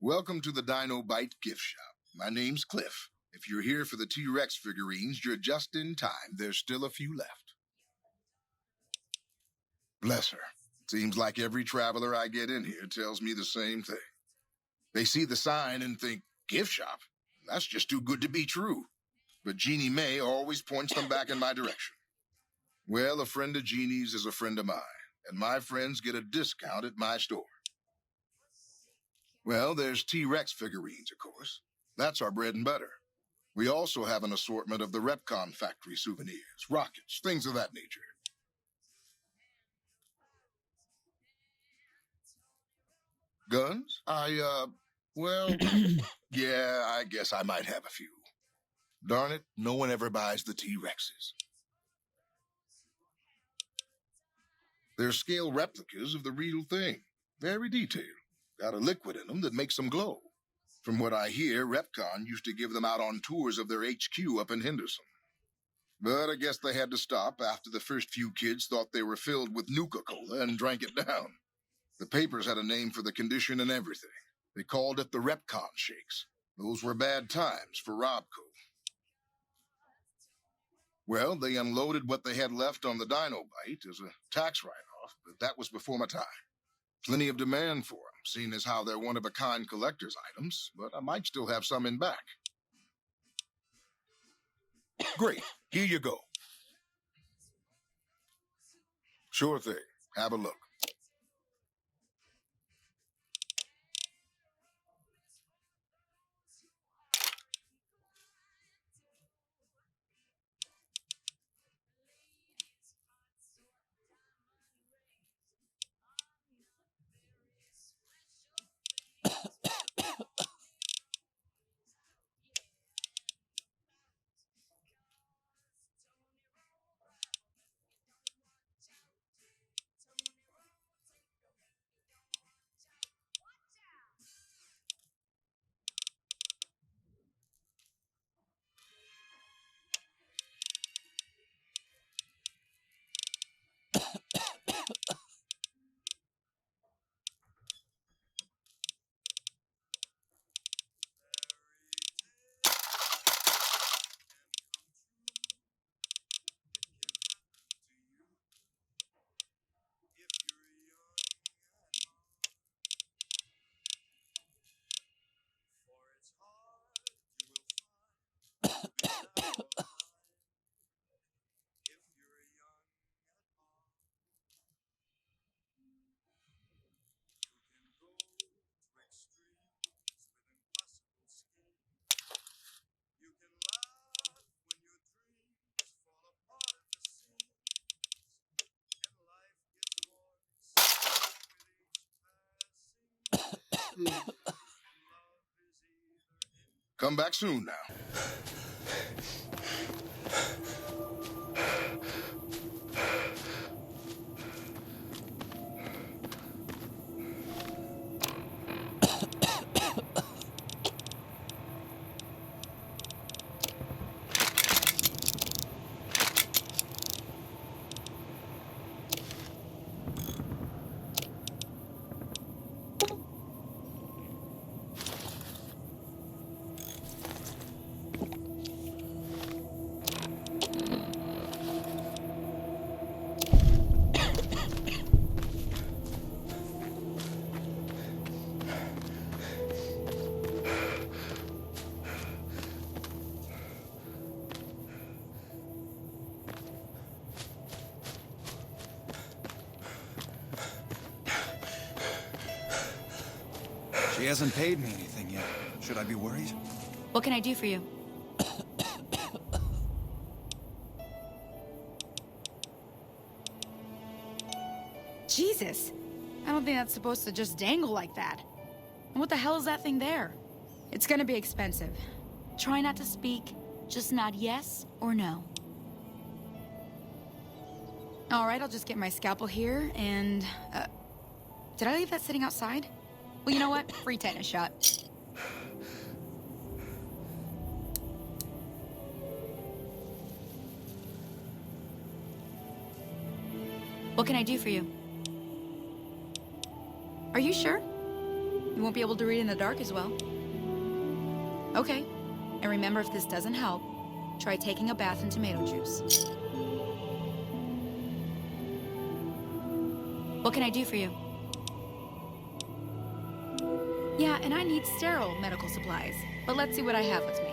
Welcome to the Dino Bite gift shop. My name's Cliff. If you're here for the T-Rex figurines, you're just in time. There's still a few left. Bless her. Seems like every traveler I get in here tells me the same thing. They see the sign and think, gift shop? That's just too good to be true. But Jeannie May always points them back in my direction. Well, a friend of Jeannie's is a friend of mine, and my friends get a discount at my store. Well, there's T-Rex figurines, of course. That's our bread and butter. We also have an assortment of the REPKONN factory souvenirs, rockets, things of that nature. Guns? Well, yeah, I guess I might have a few. Darn it, no one ever buys the T-Rexes. They're scale replicas of the real thing. Very detailed. Got a liquid in them that makes them glow. From what I hear, REPKONN used to give them out on tours of their HQ up in Henderson. But I guess they had to stop after the first few kids thought they were filled with Nuka-Cola and drank it down. The papers had a name for the condition and everything. They called it the REPKONN shakes. Those were bad times for Robco. Well, they unloaded what they had left on the Dino Bite as a tax write-off, but that was before my time. Plenty of demand for them, seeing as how they're one-of-a-kind collector's items, but I might still have some in back. Great, here you go. Sure thing, have a look. Come back soon now. She hasn't paid me anything yet. Should I be worried? What can I do for you? Jesus! I don't think that's supposed to just dangle like that. And what the hell is that thing there? It's gonna be expensive. Try not to speak. Just nod yes or no. Alright, I'll just get my scalpel here and... did I leave that sitting outside? Well, you know what? Free tetanus shot. What can I do for you? Are you sure? You won't be able to read in the dark as well. Okay. And remember, if this doesn't help, try taking a bath in tomato juice. What can I do for you? Yeah, and I need sterile medical supplies. But let's see what I have with me.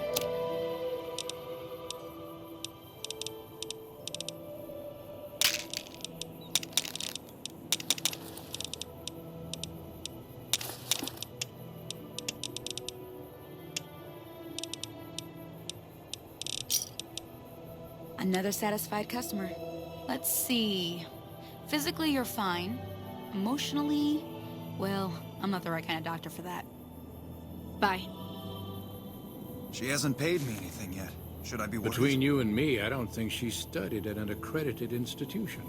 Another satisfied customer. Let's see. Physically, you're fine. Emotionally, well, I'm not the right kind of doctor for that. Bye. She hasn't paid me anything yet. Should I be worried? Between you and me, I don't think she studied at an accredited institution.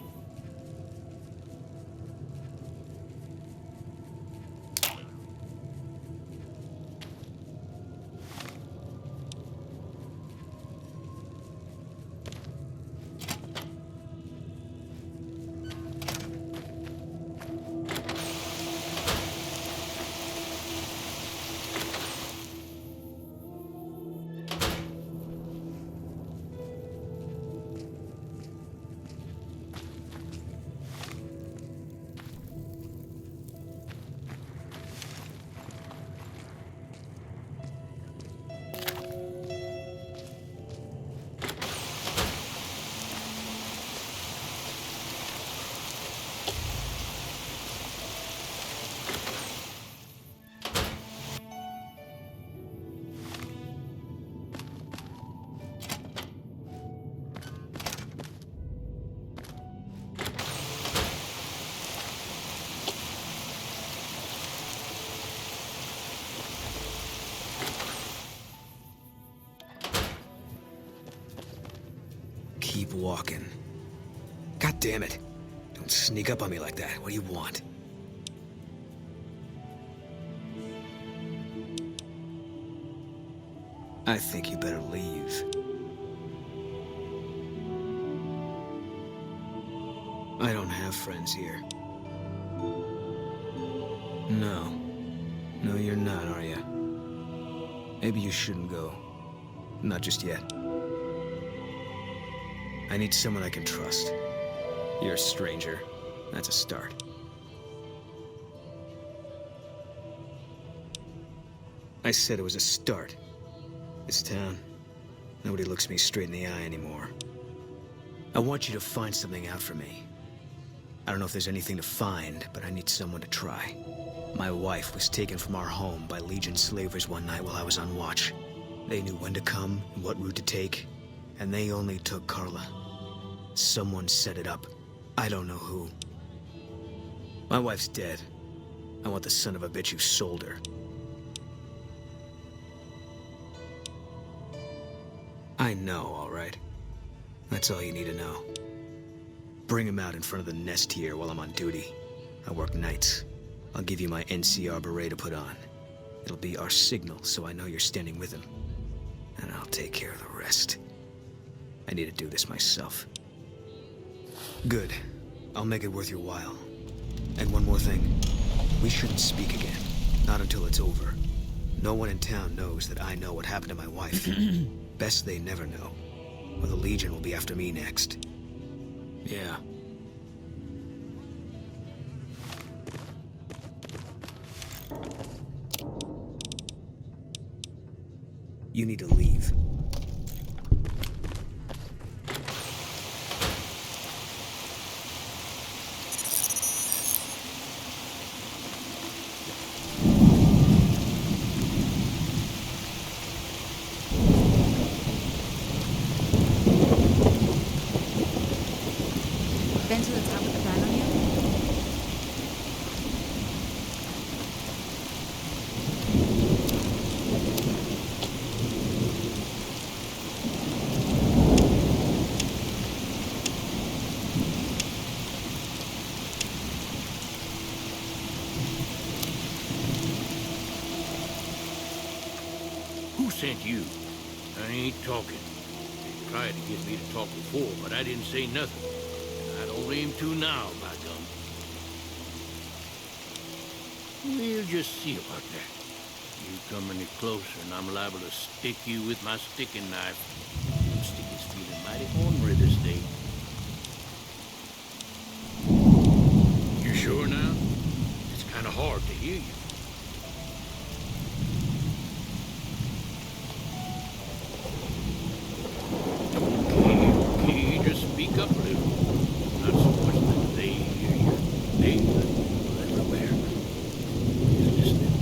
Keep walking. God damn it. Don't sneak up on me like that. What do you want? I think you better leave. I don't have friends here. No. No, you're not, are you? Maybe you shouldn't go. Not just yet. I need someone I can trust. You're a stranger. That's a start. I said it was a start. This town, nobody looks me straight in the eye anymore. I want you to find something out for me. I don't know if there's anything to find, but I need someone to try. My wife was taken from our home by Legion slavers one night while I was on watch. They knew when to come and what route to take, and they only took Carla. Someone set it up. I don't know who. My wife's dead. I want the son of a bitch who sold her. I know, all right. That's all you need to know. Bring him out in front of the nest here while I'm on duty. I work nights. I'll give you my NCR beret to put on. It'll be our signal, so I know you're standing with him. And I'll take care of the rest. I need to do this myself. Good. I'll make it worth your while. And one more thing. We shouldn't speak again. Not until it's over. No one in town knows that I know what happened to my wife. Best they never know. Or the Legion will be after me next. Yeah. You need to leave. Been to the top of the dino yet? Who sent you? I ain't talking. They tried to get me to talk before, but I didn't say nothing. I don't aim to now, by gum. We'll just see about that. You come any closer and I'm liable to stick you with my sticking knife. Stick is feeling mighty ornery this day. You sure now? It's kind of hard to hear you. Okay, just speak up a little. Not so much that they hear you. They hear people everywhere. Just listening.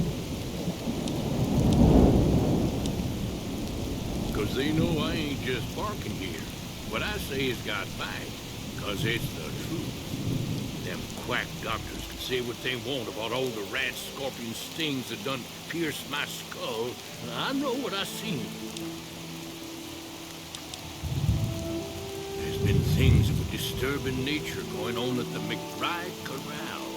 Because they know I ain't just barking here. What I say has got bite, because it's the truth. Them quack doctors can say what they want about all the rat scorpion stings that done pierced my skull, and I know what I seen. There's been things of a disturbing nature going on at the McBride Corral.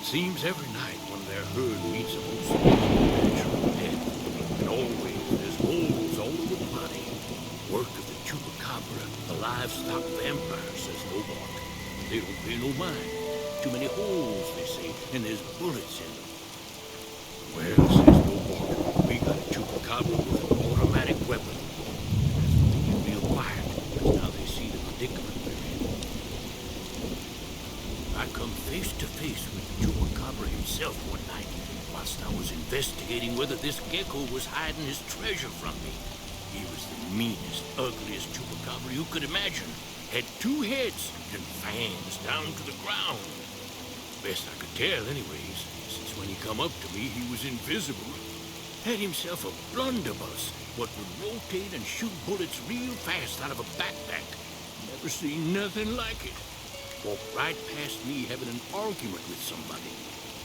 Seems every night when their herd meets a most natural death, and always there's holes all over the body. Work of the chupacabra, the livestock vampire, says Hobart. They don't pay no mind. Too many holes, they say, and there's bullets in them. Well, says Hobart, we got a chupacabra with an automatic weapon. That's why they get real quiet, because now they see the predicament we're in. I come face to face with the chupacabra himself one night, whilst I was investigating whether this gecko was hiding his treasure from me. He was the meanest, ugliest chupacabra you could imagine. Had 2 heads and fangs down to the ground. Best I could tell anyways, since when he come up to me, he was invisible. Had himself a blunderbuss, what would rotate and shoot bullets real fast out of a backpack. Never seen nothing like it. Walked right past me having an argument with somebody.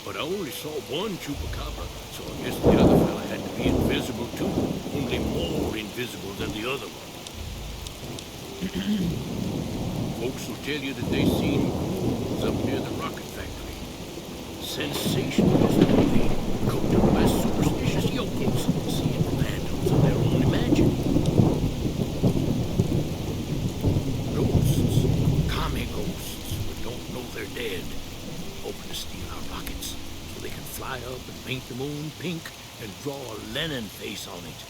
But I only saw one chupacabra, so I guess the other fella had to be invisible too, only more invisible than the other one. Folks will tell you that they seen ghouls up near the rocket factory. Sensationalist movie, cooked up by superstitious yokels, seeing phantoms of their own imagining. Ghosts, commie ghosts, who don't know they're dead, hoping to steal our rockets so they can fly up and paint the moon pink and draw a Lenin face on it.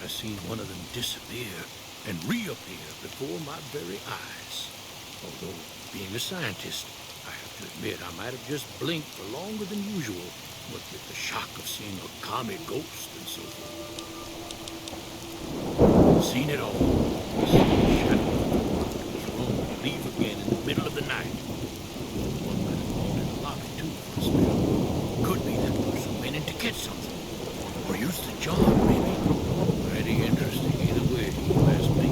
I seen one of them disappear and reappear before my very eyes. Although, being a scientist, I have to admit I might have just blinked for longer than usual, what with the shock of seeing a commie ghost and so forth. Seen it all. Seen the shadow of the world was wrong to leave again in the middle of the night. One might have gone in the lobby too for a spell. Could be that person went in to catch something. Or used the jar, maybe. Pretty interesting either way, you ask me.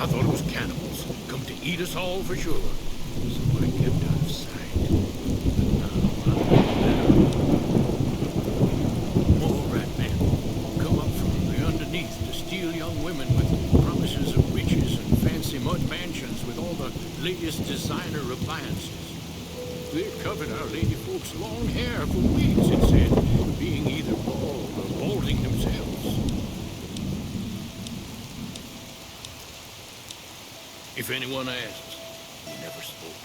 I thought it was cannibals, come to eat us all for sure. So I kept out of sight. But now I know better. More rat men come up from the underneath to steal young women with promises of riches and fancy mud mansions with all the latest designer appliances. They covered our lady folks' long hair for weeks, it said, being either bald or balding themselves. If anyone asks, he never spoke.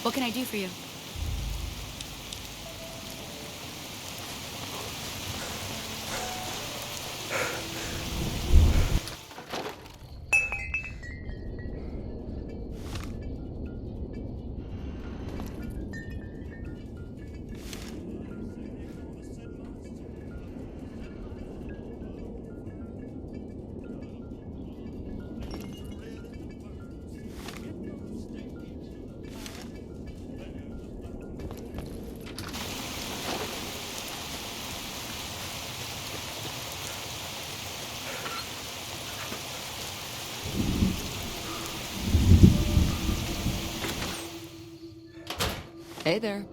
What can I do for you? Hey there.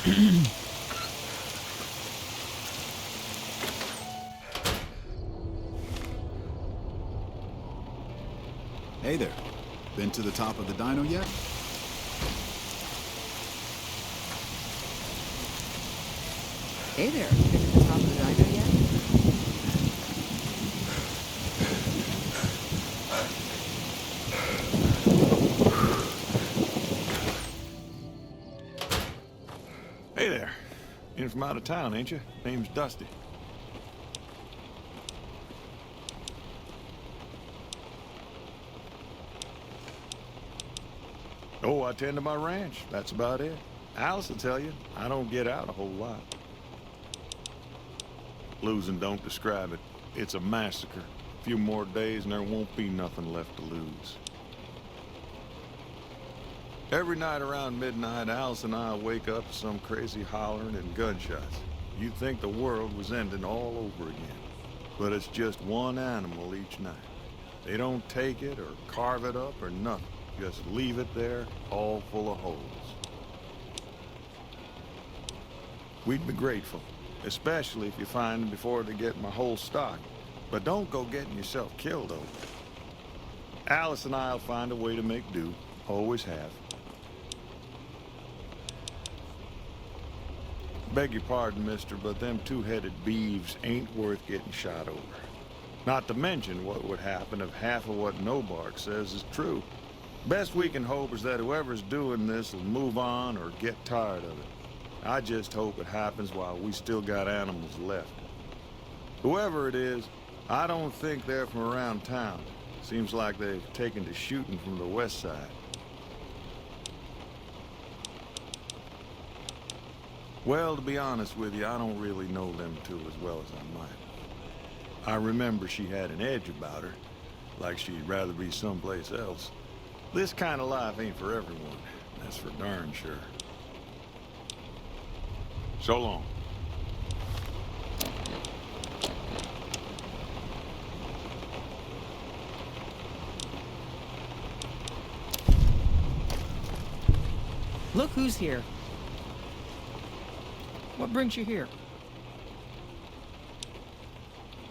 Hey there. Been to the top of the dino yet? Hey there. Been to the top of the dino yet? Hey there. In from out of town, ain't you? Name's Dusty. Oh, I tend to my ranch. That's about it. Alice will tell you, I don't get out a whole lot. Losing don't describe it. It's a massacre. A few more days and there won't be nothing left to lose. Every night around midnight, Alice and I wake up to some crazy hollering and gunshots. You'd think the world was ending all over again. But it's just one animal each night. They don't take it or carve it up or nothing. Just leave it there, all full of holes. We'd be grateful, especially if you find them before they get my whole stock. But don't go getting yourself killed over it. Alice and I'll find a way to make do. Always have. Beg your pardon, mister, but them two-headed beeves ain't worth getting shot over. Not to mention what would happen if half of what Nobark says is true. Best we can hope is that whoever's doing this will move on or get tired of it. I just hope it happens while we still got animals left. Whoever it is, I don't think they're from around town. Seems like they've taken to shooting from the west side. Well, to be honest with you, I don't really know them two as well as I might. I remember she had an edge about her, like she'd rather be someplace else. This kind of life ain't for everyone, that's for darn sure. So long. Look who's here. What brings you here?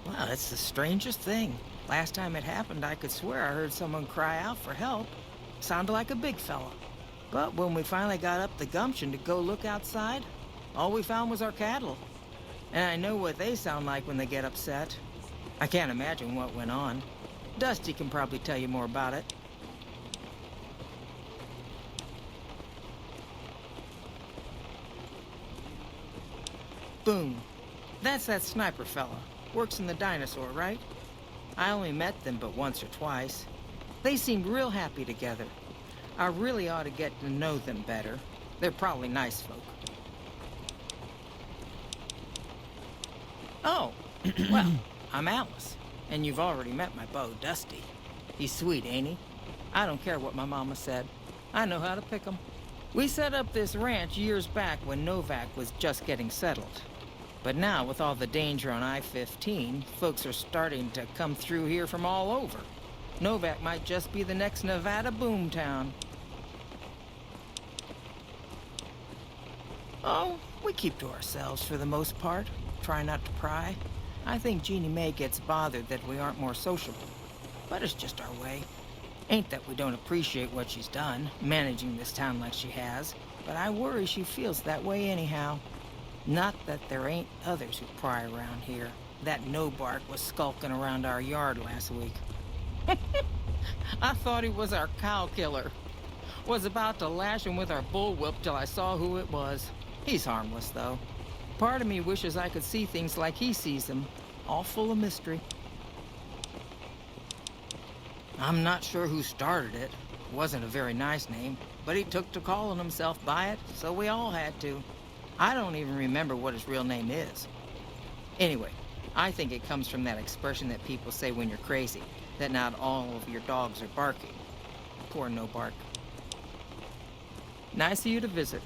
Well, it's the strangest thing. Last time it happened, I could swear I heard someone cry out for help. Sounded like a big fella. But when we finally got up the gumption to go look outside, all we found was our cattle. And I know what they sound like when they get upset. I can't imagine what went on. Dusty can probably tell you more about it. Boom. That's that sniper fella. Works in the dinosaur, right? I only met them but once or twice. They seemed real happy together. I really ought to get to know them better. They're probably nice folk. Oh, well, I'm Alice. And you've already met my beau, Dusty. He's sweet, ain't he? I don't care what my mama said. I know how to pick 'em. We set up this ranch years back when Novak was just getting settled. But now, with all the danger on I-15, folks are starting to come through here from all over. Novak might just be the next Nevada boomtown. Oh, we keep to ourselves for the most part. Try not to pry. I think Jeannie Mae gets bothered that we aren't more sociable. But it's just our way. Ain't that we don't appreciate what she's done, managing this town like she has. But I worry she feels that way anyhow. Not that there ain't others who pry around here. That Nobark was skulking around our yard last week. I thought he was our cow killer. Was about to lash him with our bullwhip till I saw who it was. He's harmless, though. Part of me wishes I could see things like he sees them, all full of mystery. I'm not sure who started it. It wasn't a very nice name, but he took to calling himself by it, so we all had to. I don't even remember what his real name is. Anyway, I think it comes from that expression that people say when you're crazy, that not all of your dogs are barking. Poor Nobark. Nice of you to visit.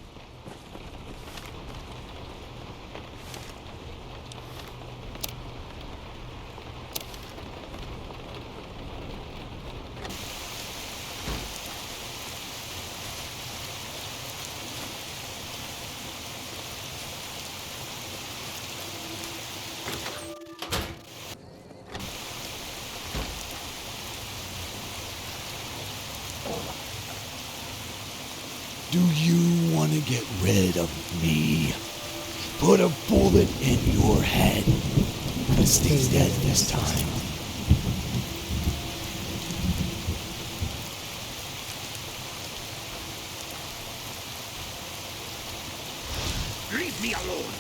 Do you want to get rid of me? Put a bullet in your head. But stay dead this time. Leave me alone.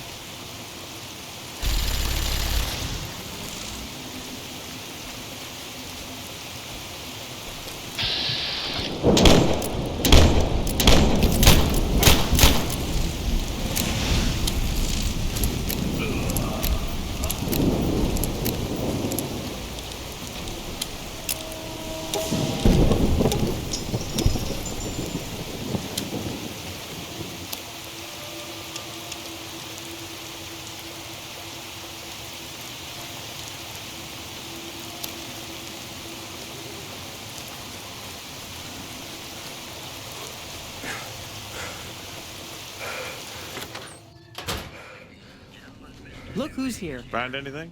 Look who's here. Find anything?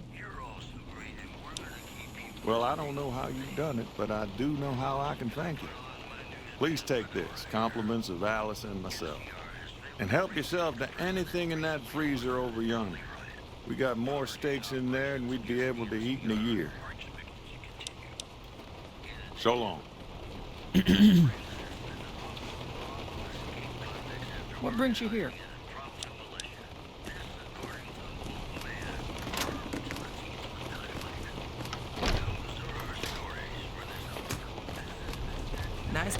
Well, I don't know how you've done it, but I do know how I can thank you. Please take this, compliments of Alice and myself. And help yourself to anything in that freezer over yonder. We got more steaks in there than we'd be able to eat in a year. So long. What brings you here? Nice.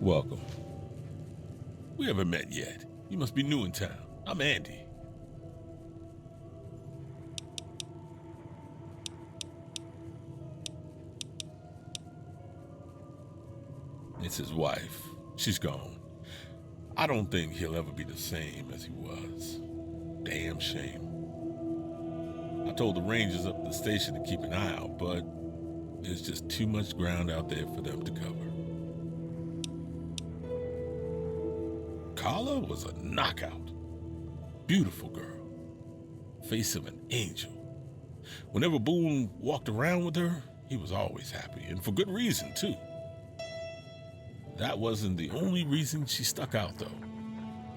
Welcome. We haven't met yet. You must be new in town. I'm Andy. It's his wife. She's gone. I don't think he'll ever be the same as he was. Damn shame. I told the rangers up at the station to keep an eye out, but there's just too much ground out there for them to cover. Carla was a knockout. Beautiful girl. Face of an angel. Whenever Boone walked around with her, he was always happy, and for good reason, too. That wasn't the only reason she stuck out, though.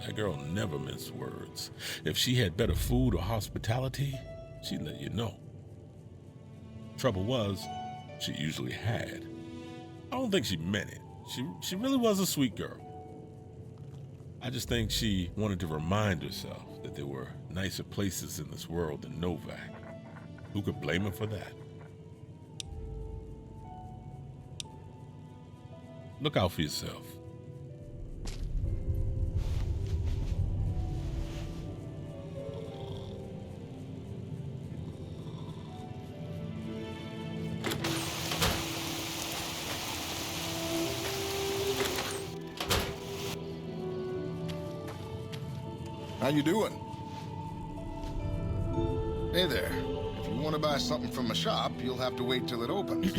That girl never minced words. If she had better food or hospitality, she'd let you know. Trouble was, she usually had. I don't think she meant it. She really was a sweet girl. I just think she wanted to remind herself that there were nicer places in this world than Novak. Who could blame her for that? Look out for yourself. How you doing? Hey there. If you want to buy something from a shop, you'll have to wait till it opens.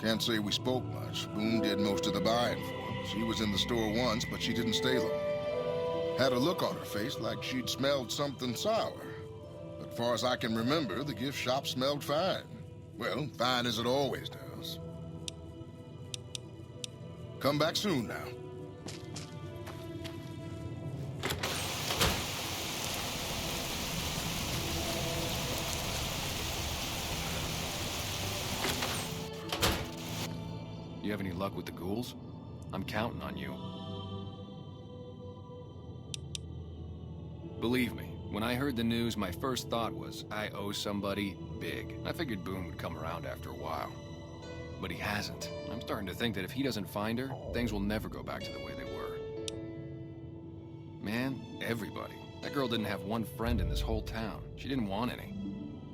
Can't say we spoke much. Boone did most of the buying for us. She was in the store once, but she didn't stay long. Had a look on her face like she'd smelled something sour. But far as I can remember, the gift shop smelled fine. Well, fine as it always does. Come back soon now. You have any luck with the ghouls? I'm counting on you. Believe me, when I heard the news, my first thought was, I owe somebody big. I figured Boone would come around after a while. But he hasn't. I'm starting to think that if he doesn't find her, things will never go back to the way they were. Man, everybody. That girl didn't have one friend in this whole town. She didn't want any.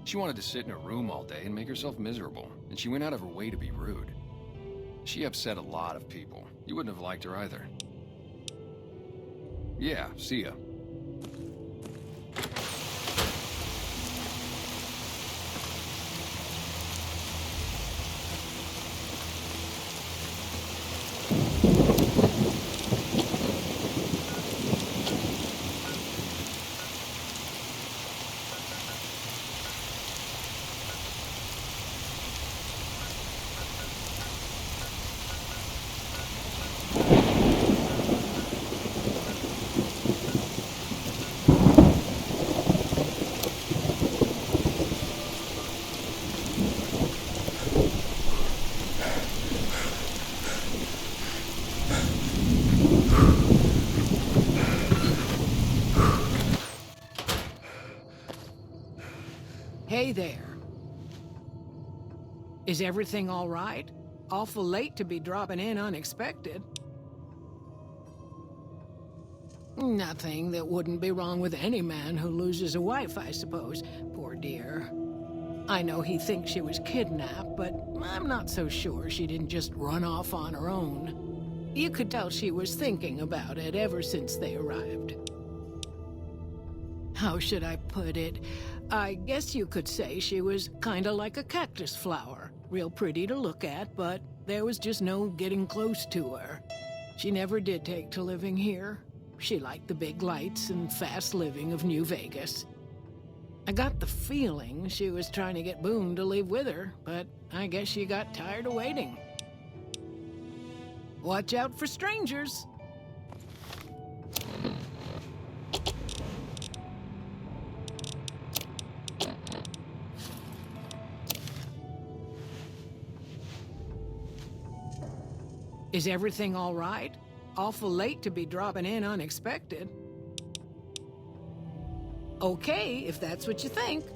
She wanted to sit in her room all day and make herself miserable, and she went out of her way to be rude. She upset a lot of people. You wouldn't have liked her either. Yeah, see ya. Hey there. Is everything all right? Awful late to be dropping in unexpected. Nothing that wouldn't be wrong with any man who loses a wife, I suppose. Poor dear. I know he thinks she was kidnapped, but I'm not so sure she didn't just run off on her own. You could tell she was thinking about it ever since they arrived. How should I put it? I guess you could say she was kinda like a cactus flower. Real pretty to look at, but there was just no getting close to her. She never did take to living here. She liked the big lights and fast living of New Vegas. I got the feeling she was trying to get Boone to leave with her, but I guess she got tired of waiting. Watch out for strangers. Is everything all right? Awful late to be dropping in unexpected. Okay, if that's what you think.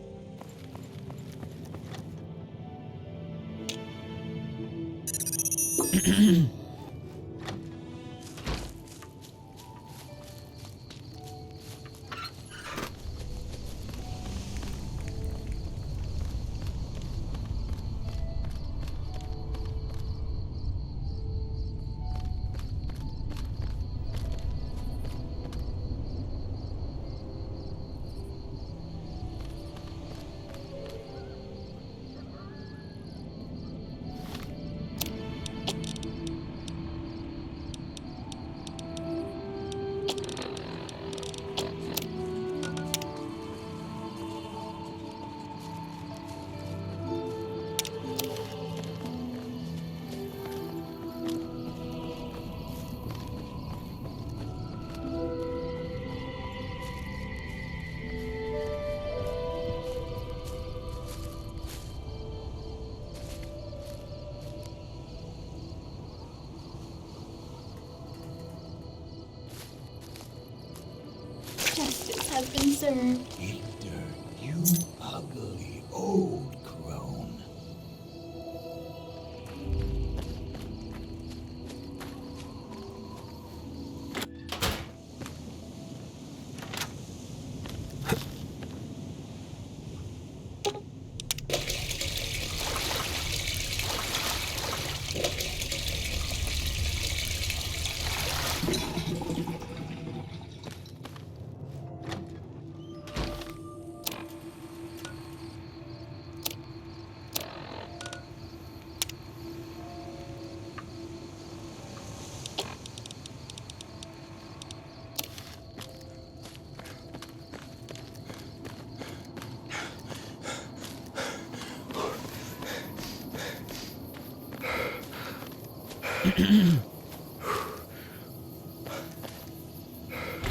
Justice has been served. Victor, you ugly old crone.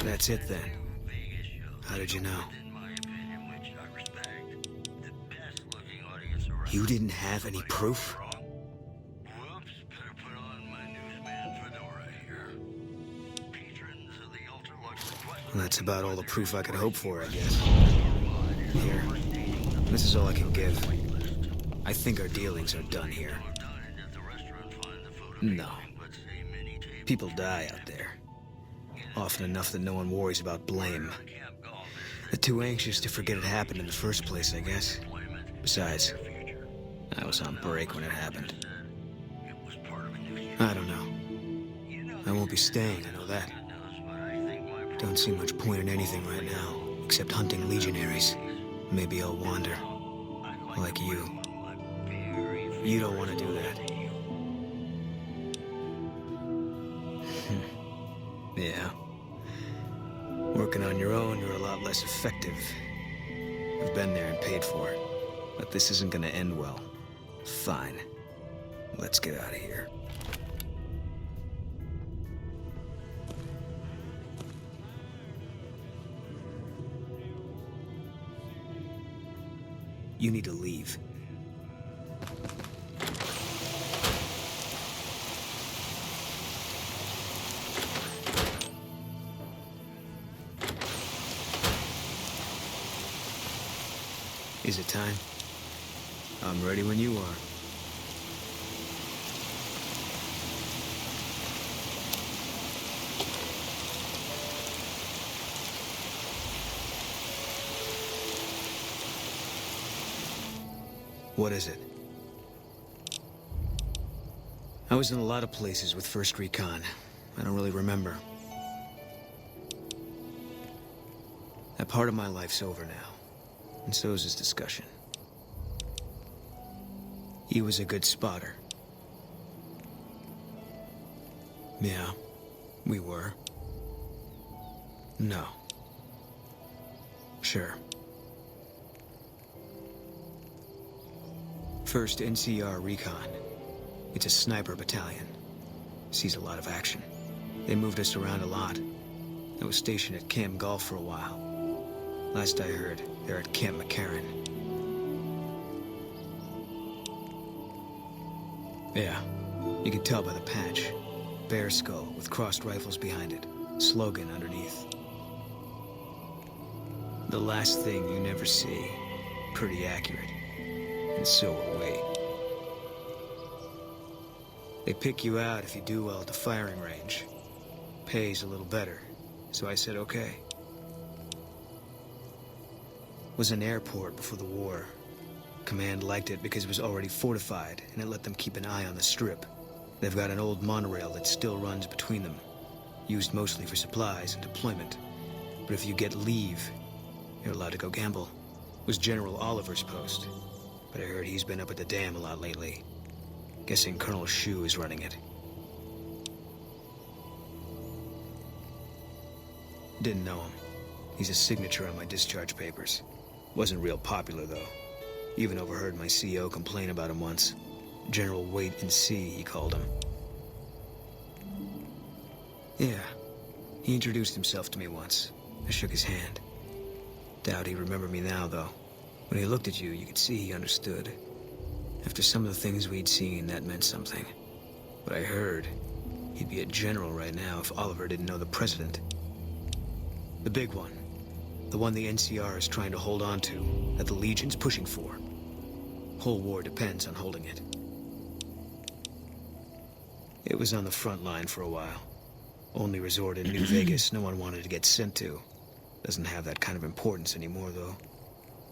That's it then. How did you know? You didn't have any proof? Well, that's about all the proof I could hope for, I guess. Here. This is all I can give. I think our dealings are done here. No. People die out there. Often enough that no one worries about blame. They're too anxious to forget it happened in the first place, I guess. Besides, I was on break when it happened. I don't know. I won't be staying, I know that. Don't see much point in anything right now, except hunting legionaries. Maybe I'll wander. Like you. You don't want to do that. Yeah. Working on your own, you're a lot less effective. I've been there and paid for it. But this isn't gonna end well. Fine. Let's get out of here. You need to leave. Is it time? I'm ready when you are. What is it? I was in a lot of places with First Recon. I don't really remember. That part of my life's over now, and so is this discussion. He was a good spotter. Yeah, we were. No. Sure. First NCR Recon. It's a sniper battalion. Sees a lot of action. They moved us around a lot. I was stationed at Camp Golf for a while. Last I heard, they're at Camp McCarran. Yeah, you can tell by the patch. Bear skull with crossed rifles behind it. Slogan underneath. The last thing you never see. Pretty accurate. And so are we. They pick you out if you do well at the firing range. Pays a little better, so I said okay. Was an airport before the war. Command liked it because it was already fortified, and it let them keep an eye on the strip. They've got an old monorail that still runs between them, used mostly for supplies and deployment. But if you get leave, you're allowed to go gamble. Was General Oliver's post, but I heard he's been up at the dam a lot lately. Guessing Colonel Shu is running it. Didn't know him. He's a signature on my discharge papers. Wasn't real popular, though. Even overheard my CO complain about him once. General Wait and See, he called him. Yeah, he introduced himself to me once. I shook his hand. Doubt he remembered me now, though. When he looked at you, you could see he understood. After some of the things we'd seen, that meant something. But I heard he'd be a general right now if Oliver didn't know the president. The big one. The one the NCR is trying to hold on to, that the Legion's pushing for. Whole war depends on holding it. It was on the front line for a while. Only resort in New Vegas no one wanted to get sent to. Doesn't have that kind of importance anymore, though.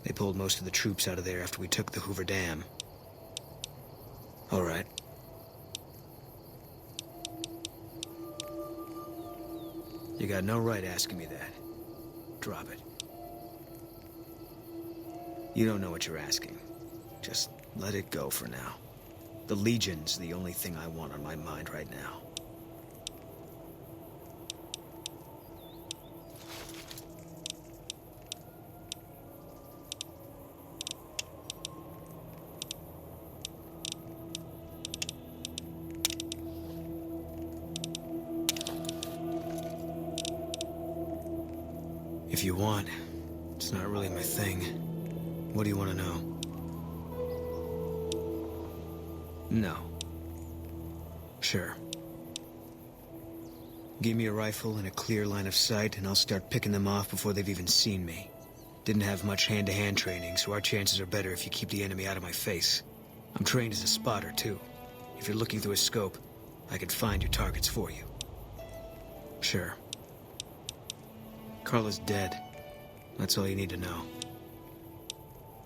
They pulled most of the troops out of there after we took the Hoover Dam. All right. You got no right asking me that. Drop it. You don't know what you're asking. Just let it go for now. The Legion's the only thing I want on my mind right now. If you want, it's not really my thing. What do you want to know? No. Sure. Give me a rifle and a clear line of sight, and I'll start picking them off before they've even seen me. Didn't have much hand-to-hand training, so our chances are better if you keep the enemy out of my face. I'm trained as a spotter, too. If you're looking through a scope, I could find your targets for you. Sure. Carla's dead. That's all you need to know.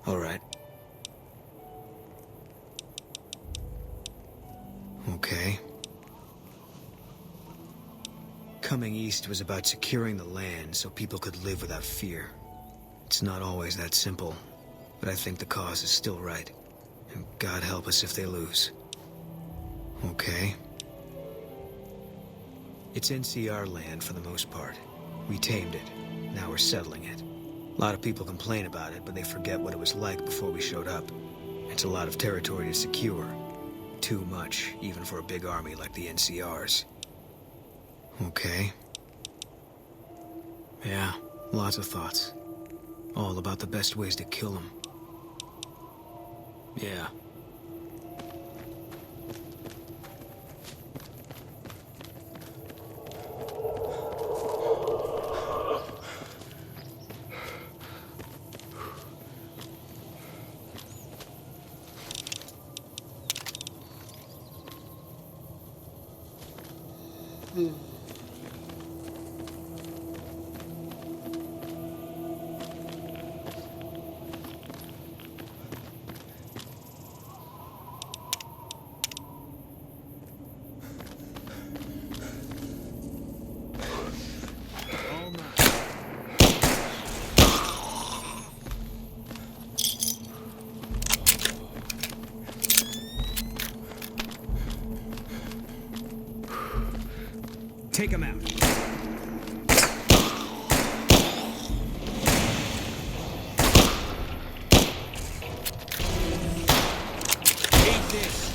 All right. Okay. Coming east was about securing the land so people could live without fear. It's not always that simple, but I think the cause is still right. And God help us if they lose. Okay. It's NCR land for the most part. We tamed it. Now we're settling it. A lot of people complain about it, but they forget what it was like before we showed up. It's a lot of territory to secure. Too much, even for a big army like the NCR's. Okay. Yeah, lots of thoughts. All about the best ways to kill them. Yeah. Take him out. Take this.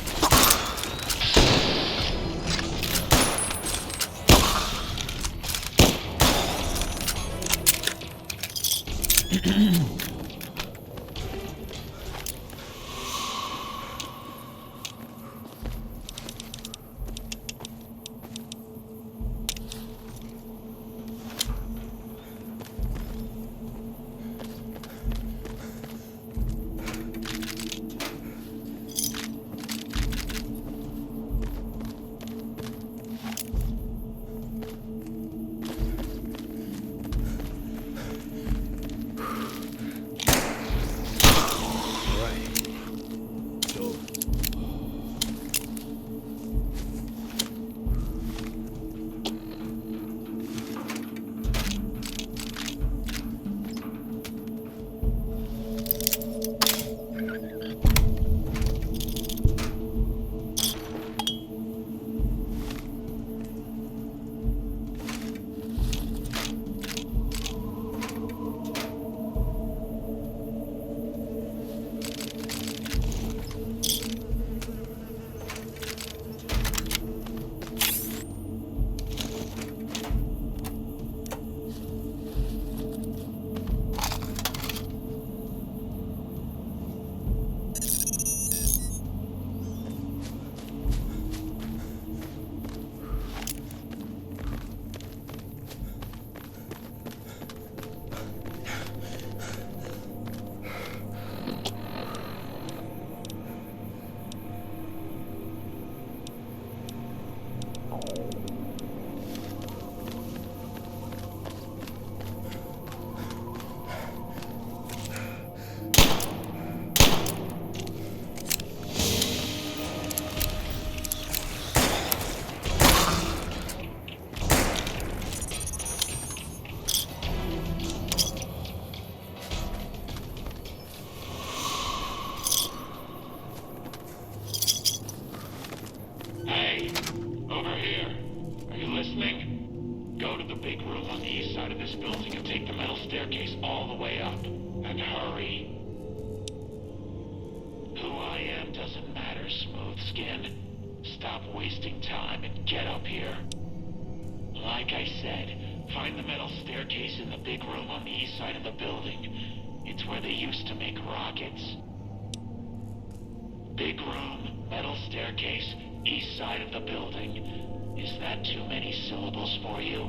Big room, metal staircase, East side of the building. Is that too many syllables for you?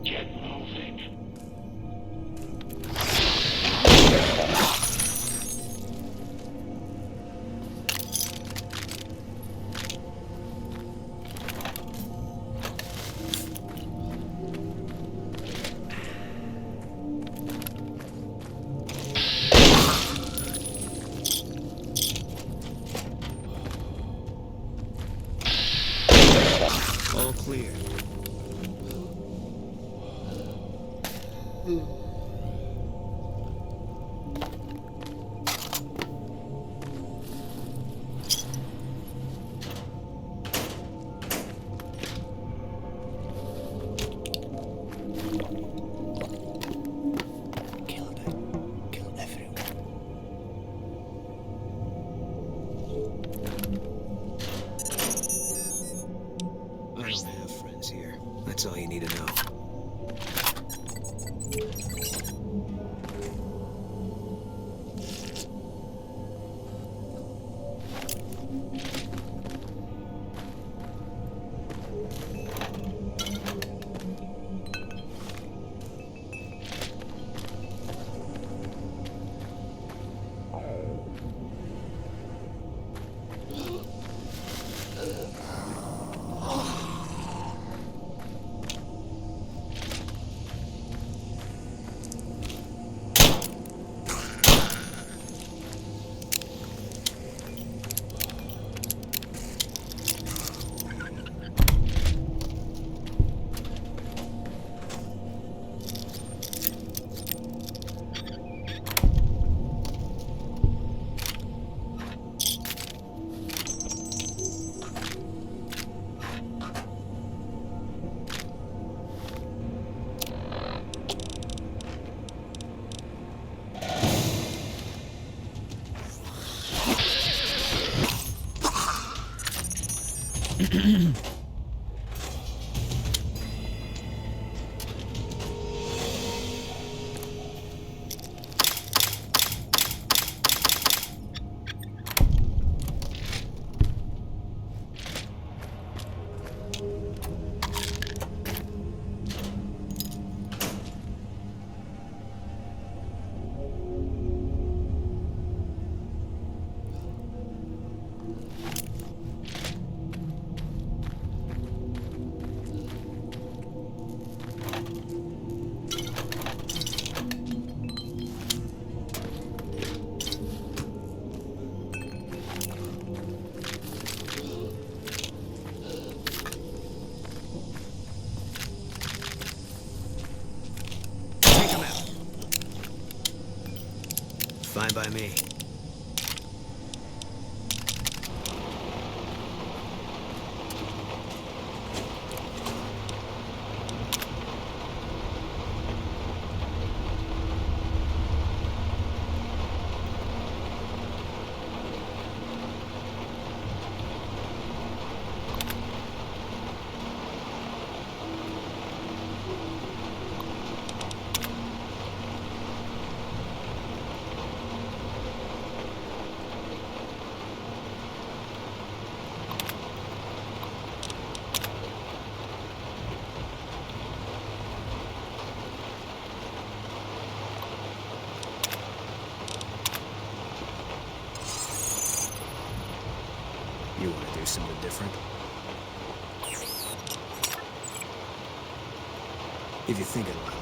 Get moving. All clear. Kill them. Kill everyone. I don't have friends here. That's all you need to know. Fine by me. You want to do something different? If you think it'll help.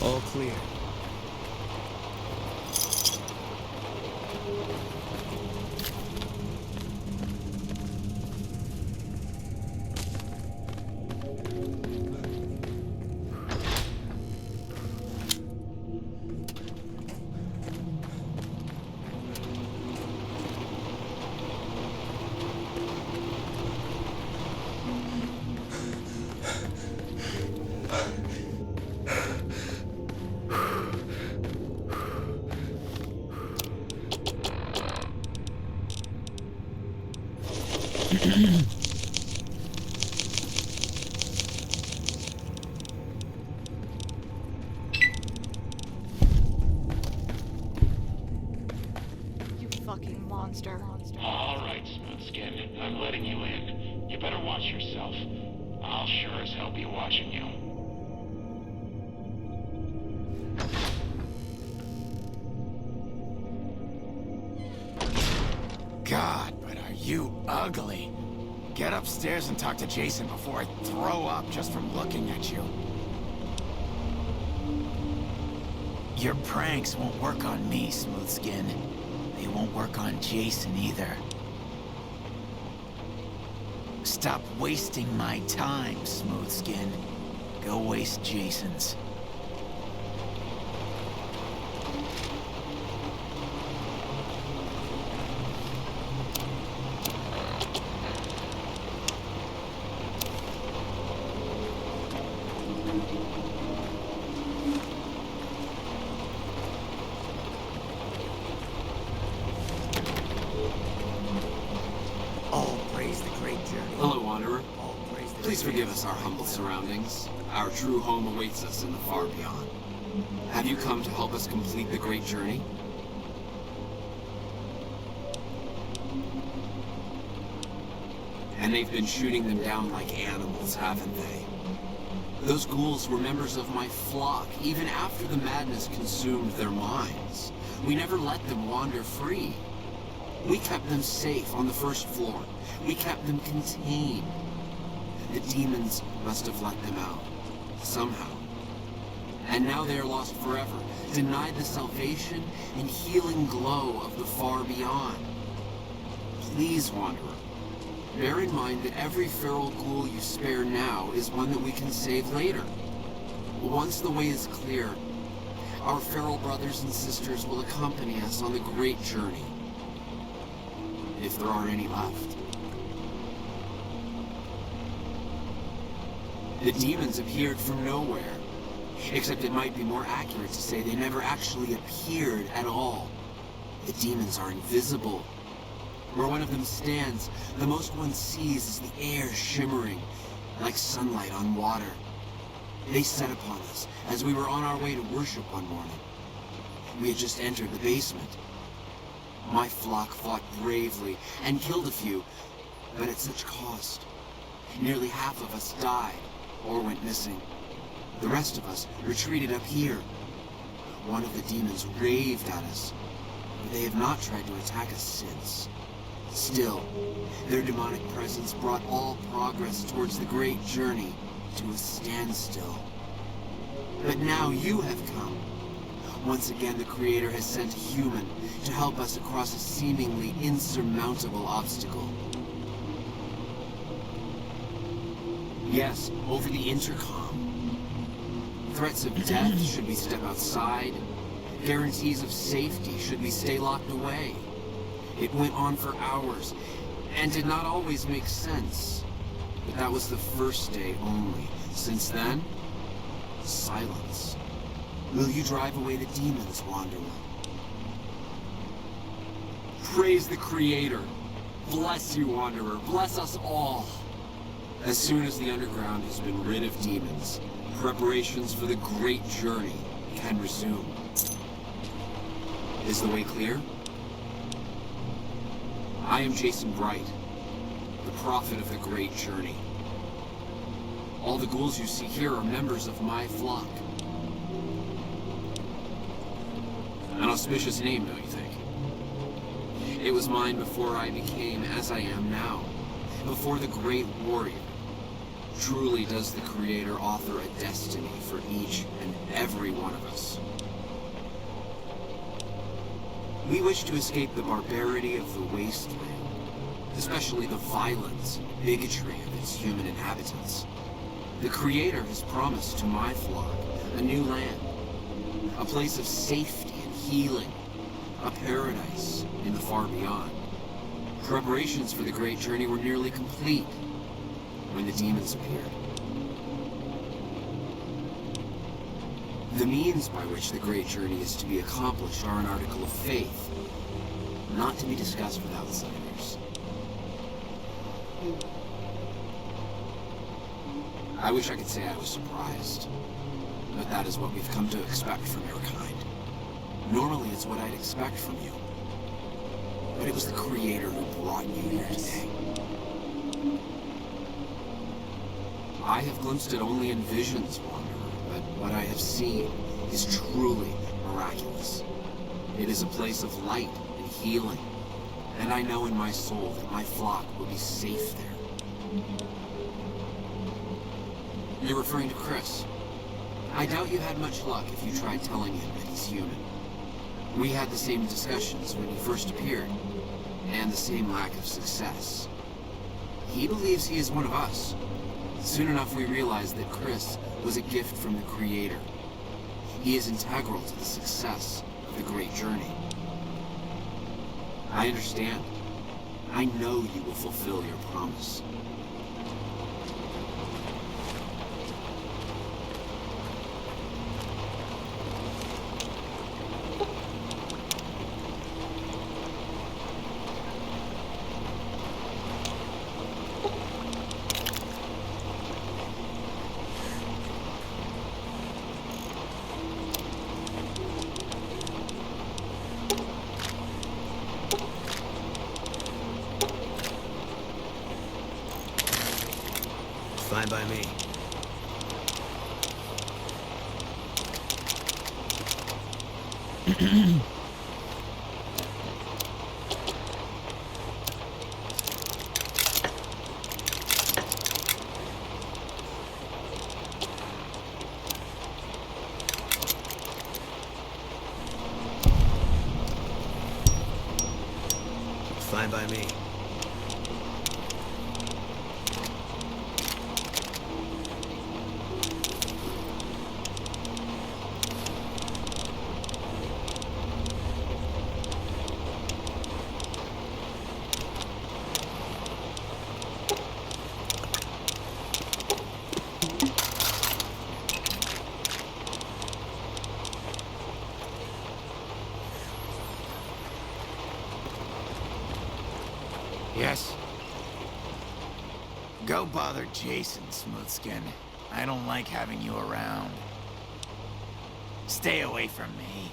All clear. You fucking monster. All right, Smoothskin. I'm letting you in. You better watch yourself. I'll sure as hell be watching you. God, but are you ugly. Get upstairs and talk to Jason before I throw up just from looking at you. Your pranks won't work on me, Smoothskin. They won't work on Jason either. Stop wasting my time, Smoothskin. Go waste Jason's. Hello, Wanderer. Please forgive us our humble surroundings. Our true home awaits us in the far beyond. Have you come to help us complete the great journey? And they've been shooting them down like animals, haven't they? Those ghouls were members of my flock, even after the madness consumed their minds. We never let them wander free. We kept them safe on the first floor. We kept them contained. The demons must have let them out, somehow. And now they are lost forever, denied the salvation and healing glow of the far beyond. Please, Wanderer, bear in mind that every feral ghoul you spare now is one that we can save later. Once the way is clear, our feral brothers and sisters will accompany us on the great journey. If there are any left. The demons appeared from nowhere. Except it might be more accurate to say they never actually appeared at all. The demons are invisible. Where one of them stands, the most one sees is the air shimmering, like sunlight on water. They set upon us as we were on our way to worship one morning. We had just entered the basement. My flock fought bravely and killed a few, but at such cost. Nearly half of us died or went missing. The rest of us retreated up here. One of the demons raved at us, but they have not tried to attack us since. Still, their demonic presence brought all progress towards the great journey to a standstill. But now you have come. Once again, the Creator has sent a human to help us across a seemingly insurmountable obstacle. Yes, over the intercom. Threats of death should we step outside. Guarantees of safety should we stay locked away. It went on for hours, and did not always make sense. But that was the first day only. Since then, silence. Will you drive away the demons, Wanderer? Praise the Creator. Bless you, Wanderer. Bless us all. As soon as the underground has been rid of demons, preparations for the great journey can resume. Is the way clear? I am Jason Bright, the prophet of the great journey. All the ghouls you see here are members of my flock. An auspicious name, don't you think? It was mine before I became as I am now, before the great warrior. Truly does the Creator author a destiny for each and every one of us. We wish to escape the barbarity of the wasteland, especially the violence and bigotry of its human inhabitants. The Creator has promised to my flock a new land, a place of safety and healing, a paradise in the far beyond. Preparations for the great journey were nearly complete when the demons appeared. The means by which the great journey is to be accomplished are an article of faith, not to be discussed with outsiders. I wish I could say I was surprised, but that is what we've come to expect from your kind. Normally it's what I'd expect from you, but it was the Creator who brought you here today. I have glimpsed it only in visions, Wanderer, but what I have seen is truly miraculous. It is a place of light and healing, and I know in my soul that my flock will be safe there. You're referring to Chris. I doubt you had much luck if you tried telling him that he's human. We had the same discussions when he first appeared, and the same lack of success. He believes he is one of us. Soon enough we realized that Chris was a gift from the Creator. He is integral to the success of the great journey. I understand. I know you will fulfill your promise. Fine by me. Fine by me. Yes? Go bother Jason, Smoothskin. I don't like having you around. Stay away from me.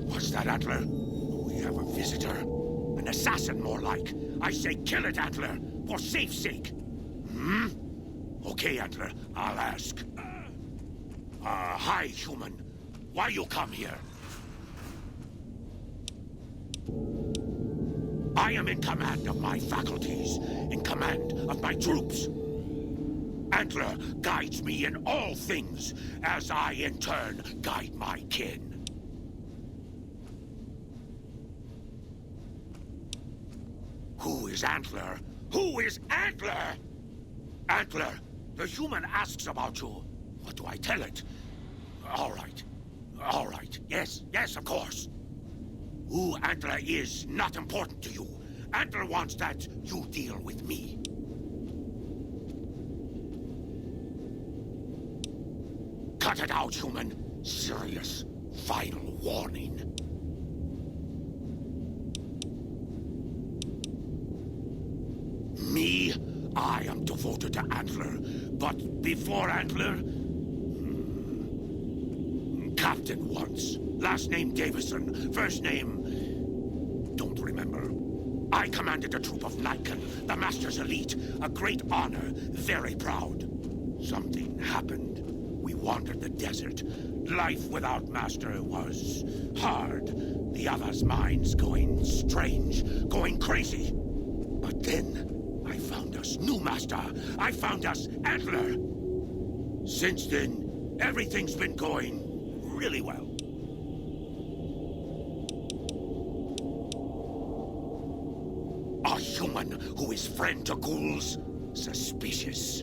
What's that, Antler? We have a visitor. An assassin, more like. I say kill it, Antler, for safe's sake. Hmm? Okay, Antler, I'll ask. Hi, human. Why you come here? I am in command of my faculties, in command of my troops. Antler guides me in all things, as I in turn guide my kin. Who is Antler? Who is Antler? Antler, the human asks about you. What do I tell it? All right. All right. Yes, yes, of course. Who Antler is not important to you. Antler wants that you deal with me. Cut it out, human. Serious, final warning. Me? I am devoted to Antler. But before Antler... Captain once. Last name Davison. First name... Don't remember. I commanded a troop of Niken, the Master's elite. A great honor. Very proud. Something happened. We wandered the desert. Life without Master was hard. The others' minds going strange, going crazy. But then... I found us new master. I found us Antler. Since then, everything's been going really well. A human who is friend to ghouls? Suspicious.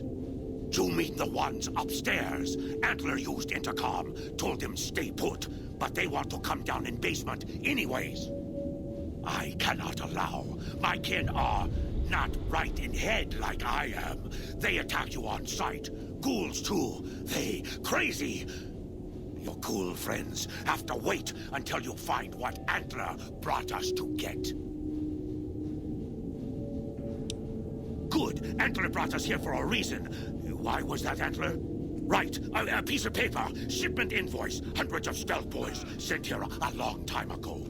To meet the ones upstairs. Antler used intercom, told them stay put, but they want to come down in basement anyways. I cannot allow. My kin are... not right in head like I am. They attack you on sight. Ghouls too. They crazy. Your ghoul friends have to wait until you find what Antler brought us to get. Good. Antler brought us here for a reason. Why was that, Antler? Right. A piece of paper. Shipment invoice. Hundreds of stealth boys sent here a long time ago.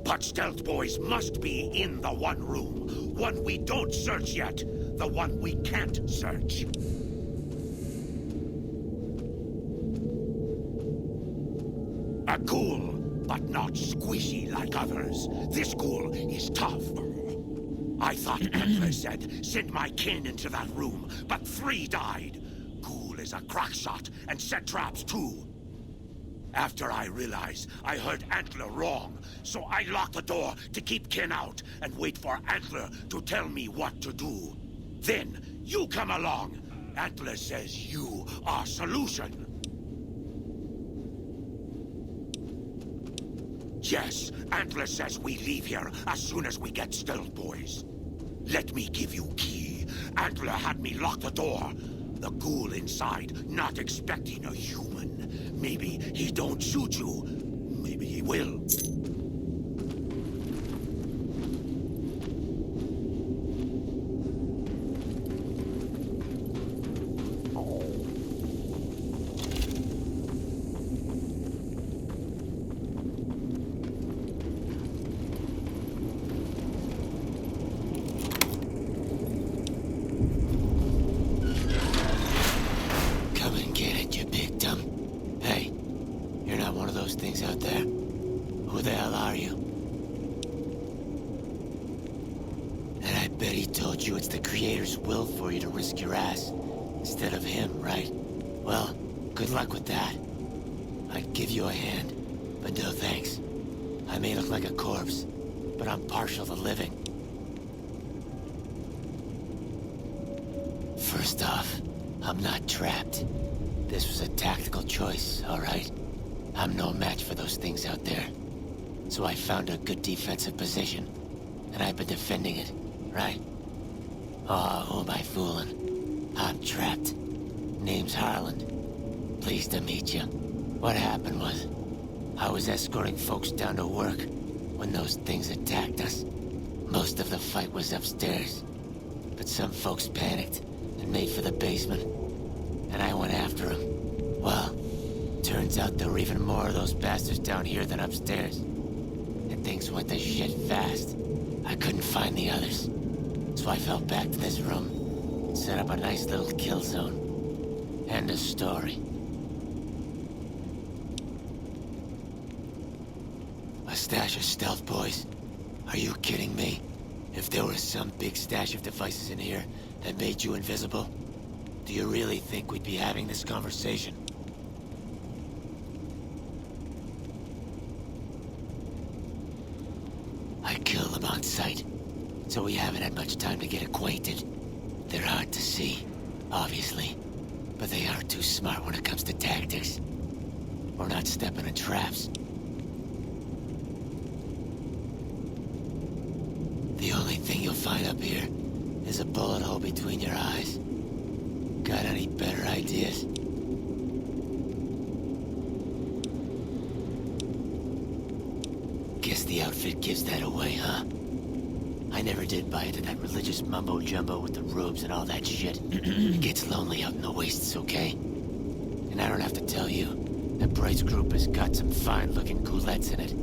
But stealth boys must be in the one room. One we don't search yet. The one we can't search. A ghoul, but not squishy like others. This ghoul is tough. I thought Antler said, send my kin into that room, but 3 died. Ghoul is a crack shot and set traps too. After I realized I heard Antler wrong, so I locked the door to keep kin out and wait for Antler to tell me what to do. Then, you come along. Antler says you are solution. Yes, Antler says we leave here as soon as we get stealth boys. Let me give you key. Antler had me lock the door. The ghoul inside, not expecting a human. Maybe he don't shoot you. Maybe he will. those things out there. Who the hell are you? And I bet he told you it's the Creator's will for you to risk your ass instead of him, right? Well, good luck with that. I'd give you a hand, but no thanks. I may look like a corpse, but I'm partial to living. First off, I'm not trapped. This was a tactical choice, all right? I'm no match for those things out there. So I found a good defensive position, and I've been defending it, right? Oh, who am I fooling? I'm trapped. Name's Harland. Pleased to meet you. What happened was, I was escorting folks down to work when those things attacked us. Most of the fight was upstairs, but some folks panicked and made for the basement, and I went after them. Well, turns out there were even more of those bastards down here than upstairs, and things went to shit fast. I couldn't find the others, so I fell back to this room, set up a nice little kill zone. End of story. A stash of stealth boys? Are you kidding me? If there was some big stash of devices in here that made you invisible, do you really think we'd be having this conversation? I kill them on sight, so we haven't had much time to get acquainted. They're hard to see, obviously, but they aren't too smart when it comes to tactics. We're not stepping in traps. The only thing you'll find up here is a bullet hole between your eyes. Got any better ideas? Guess the outfit gives that away, huh? I never did buy into that religious mumbo-jumbo with the robes and all that shit. It gets lonely out in the wastes, okay? And I don't have to tell you, that Bright's group has got some fine-looking goulettes in it.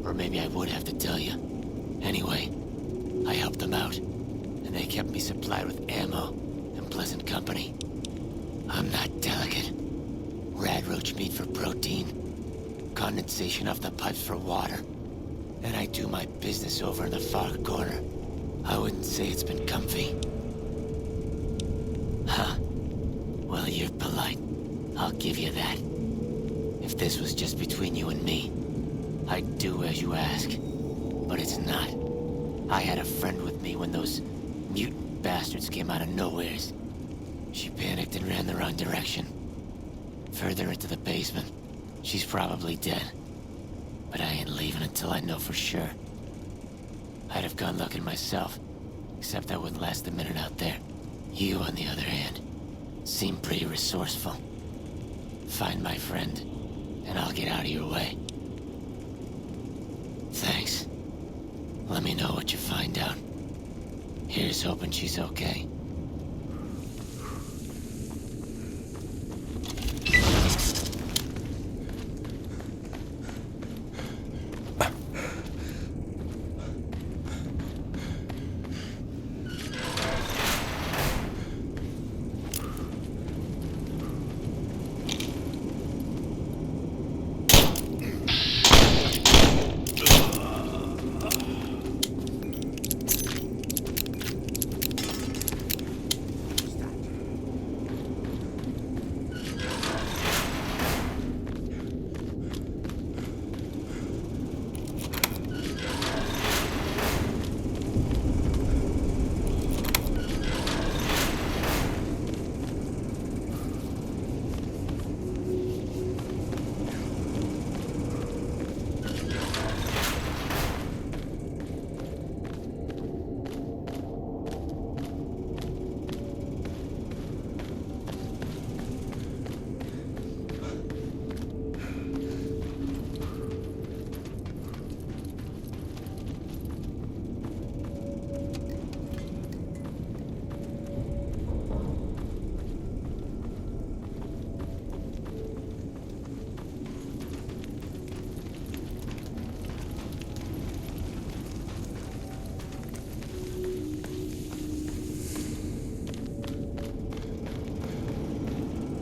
Or maybe I would have to tell you. Anyway, I helped them out, and they kept me supplied with ammo and pleasant company. I'm not delicate. Radroach meat for protein, condensation off the pipes for water, and I do my business over in the far corner. I wouldn't say it's been comfy. Huh. Well, you're polite. I'll give you that. If this was just between you and me, I'd do as you ask. But it's not. I had a friend with me when those mutant bastards came out of nowheres. She panicked and ran the wrong direction. Further into the basement. She's probably dead. But I ain't leaving until I know for sure. I'd have gone looking myself, except I wouldn't last a minute out there. You, on the other hand, seem pretty resourceful. Find my friend, and I'll get out of your way. Thanks. Let me know what you find out. Here's hoping she's okay.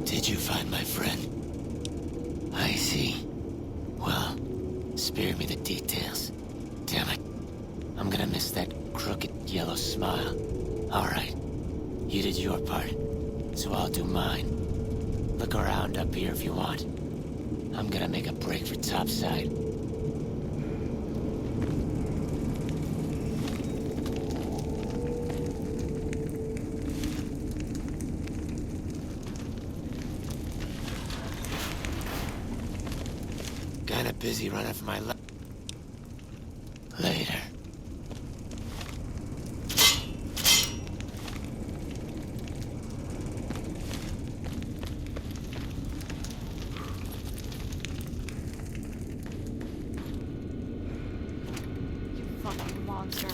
Did you find my friend? I see. Well, spare me the details. Damn it. I'm gonna miss that crooked yellow smile. Alright. You did your part, so I'll do mine. Look around up here if you want. I'm gonna make a break for topside. Kinda busy running for my life. Later. Fucking monster.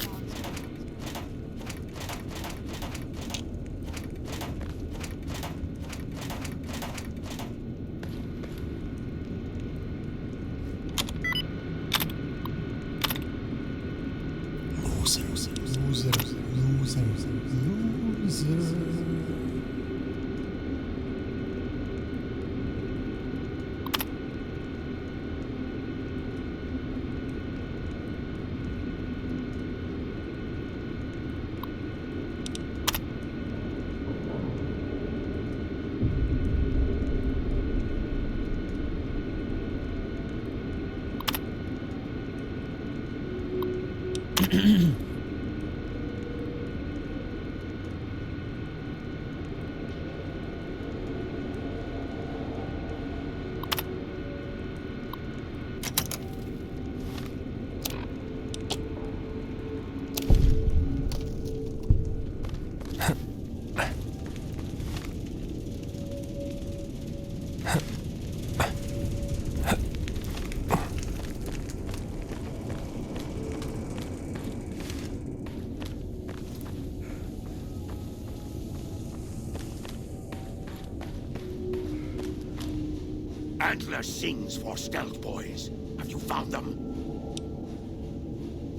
Antler sings for stealth boys. Have you found them?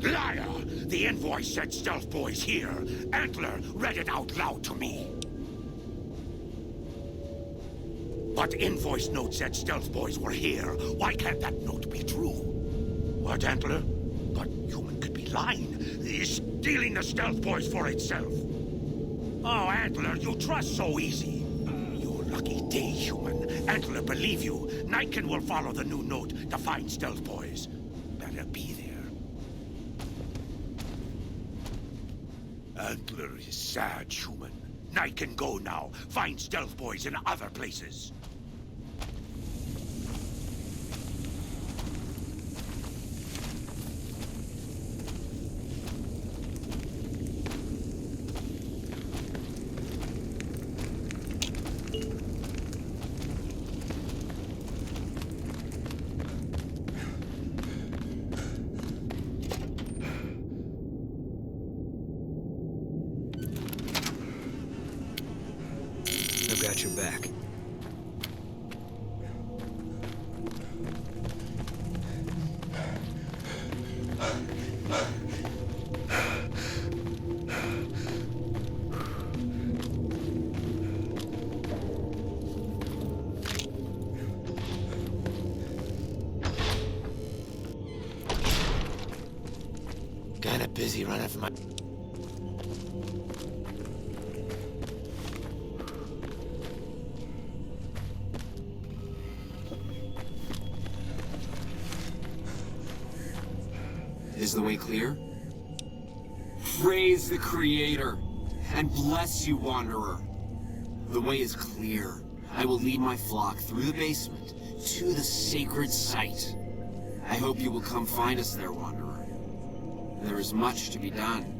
Liar! The invoice said stealth boys here. Antler read it out loud to me. But invoice note said stealth boys were here. Why can't that note be true? What, Antler? But human could be lying. Stealing the stealth boys for itself. Oh, Antler, you trust so easy. Your lucky day, human. Antler, believe you. Niken will follow the new note to find stealth boys. Better be there. Antler is sad, human. Niken go now. Find stealth boys in other places. Got your back. Kinda busy running for my... Is the way clear? Praise the Creator, and bless you, Wanderer. The way is clear. I will lead my flock through the basement to the sacred site. I hope you will come find us there, Wanderer. There is much to be done.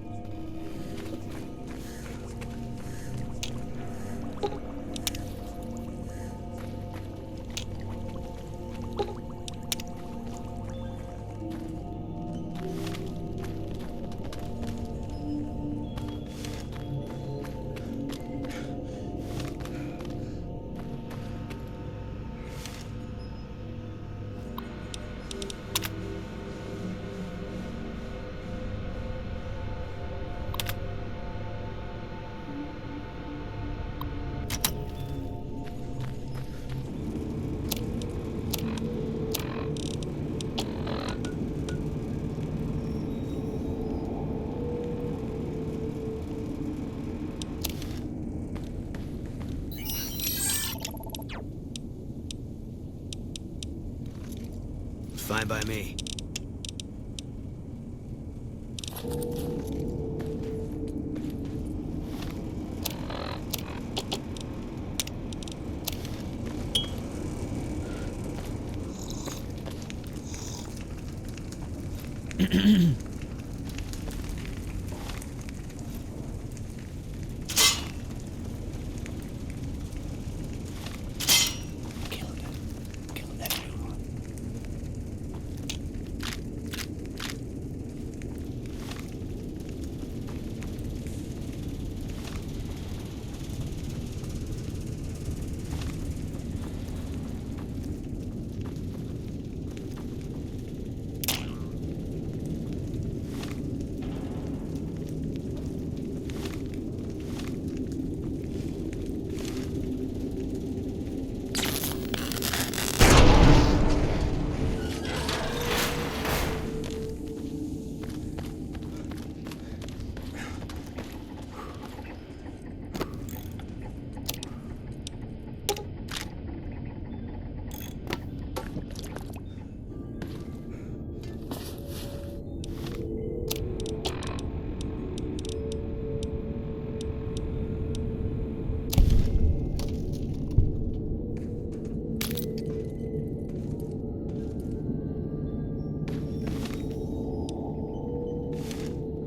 Fine by me.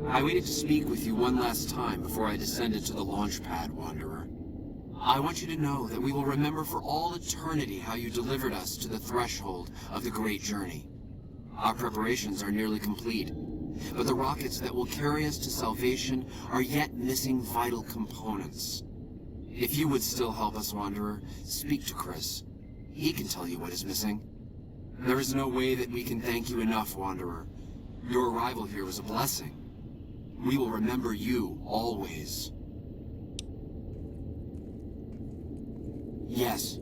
I waited to speak with you one last time before I descended to the launch pad, Wanderer. I want you to know that we will remember for all eternity how you delivered us to the threshold of the great journey. Our preparations are nearly complete, but the rockets that will carry us to salvation are yet missing vital components. If you would still help us, Wanderer, speak to Chris. He can tell you what is missing. There is no way that we can thank you enough, Wanderer. Your arrival here was a blessing. We will remember you always. Yes,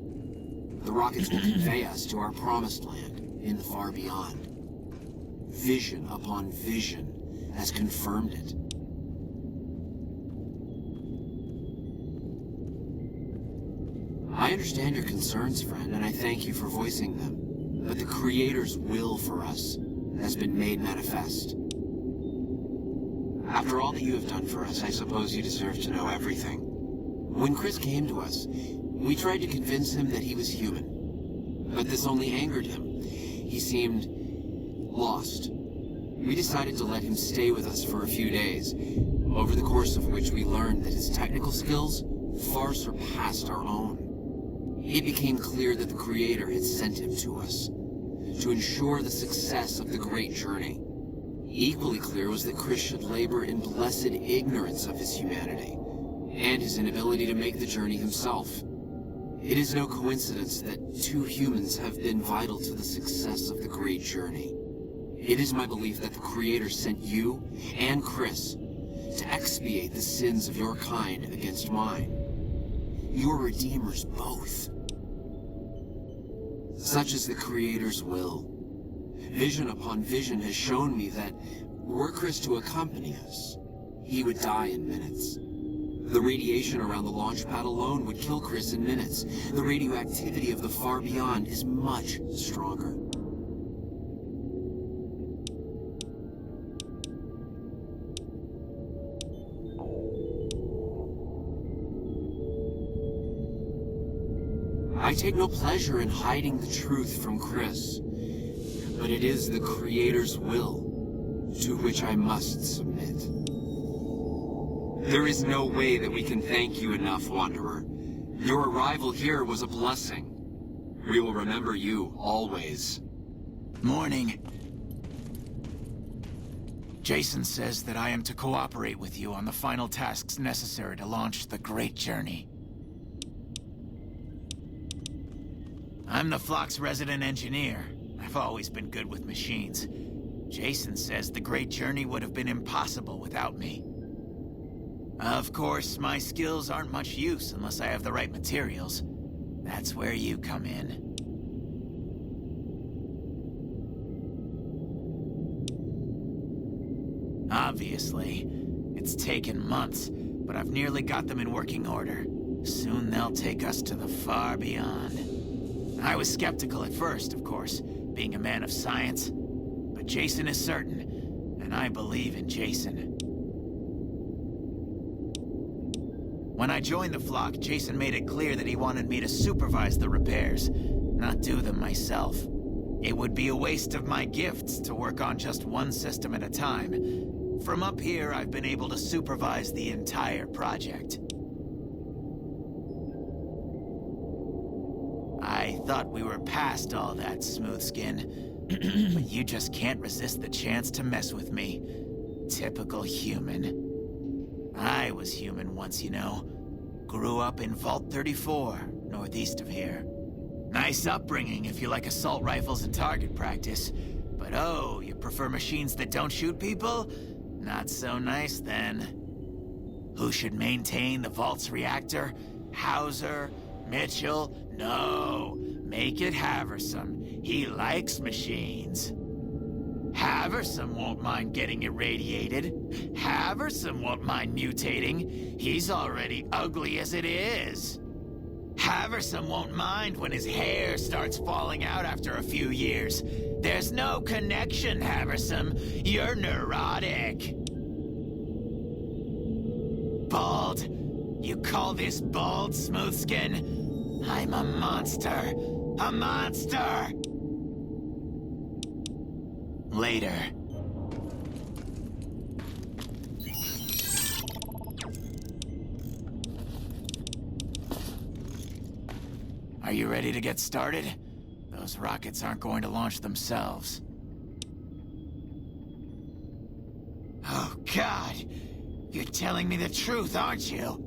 the rockets will convey us to our promised land in the far beyond. Vision upon vision has confirmed it. I understand your concerns, friend, and I thank you for voicing them. But the Creator's will for us has been made manifest. After all that you have done for us, I suppose you deserve to know everything. When Chris came to us, we tried to convince him that he was human. But this only angered him. He seemed lost. We decided to let him stay with us for a few days, over the course of which we learned that his technical skills far surpassed our own. It became clear that the Creator had sent him to us, to ensure the success of the great journey. Equally clear was that Chris should labor in blessed ignorance of his humanity, and his inability to make the journey himself. It is no coincidence that two humans have been vital to the success of the great journey. It is my belief that the Creator sent you and Chris to expiate the sins of your kind against mine. You are redeemers both. Such is the Creator's will. Vision upon vision has shown me that, were Chris to accompany us, he would die in minutes. The radiation around the launch pad alone would kill Chris in minutes. The radioactivity of the far beyond is much stronger. I take no pleasure in hiding the truth from Chris, but it is the Creator's will to which I must submit. There is no way that we can thank you enough, Wanderer. Your arrival here was a blessing. We will remember you always. Morning. Jason says that I am to cooperate with you on the final tasks necessary to launch the great journey. I'm the Flock's resident engineer. I've always been good with machines. Jason says the great journey would have been impossible without me. Of course, my skills aren't much use unless I have the right materials. That's where you come in. Obviously, it's taken months, but I've nearly got them in working order. Soon they'll take us to the far beyond. I was skeptical at first, of course, being a man of science. But Jason is certain, and I believe in Jason. When I joined the flock, Jason made it clear that he wanted me to supervise the repairs, not do them myself. It would be a waste of my gifts to work on just one system at a time. From up here, I've been able to supervise the entire project. I thought we were past all that, Smooth Skin. But you just can't resist the chance to mess with me. Typical human. I was human once, you know. Grew up in Vault 34, northeast of here. Nice upbringing if you like assault rifles and target practice. But oh, you prefer machines that don't shoot people? Not so nice then. Who should maintain the Vault's reactor? Hauser? Mitchell? No. Make it Haversam. He likes machines. Haversam won't mind getting irradiated. Haversam won't mind mutating. He's already ugly as it is. Haversam won't mind when his hair starts falling out after a few years. There's no connection, Haversam. You're neurotic. Bald. You call this bald, Smoothskin? I'm a monster. A monster! Later. Are you ready to get started? Those rockets aren't going to launch themselves. Oh, God! You're telling me the truth, aren't you?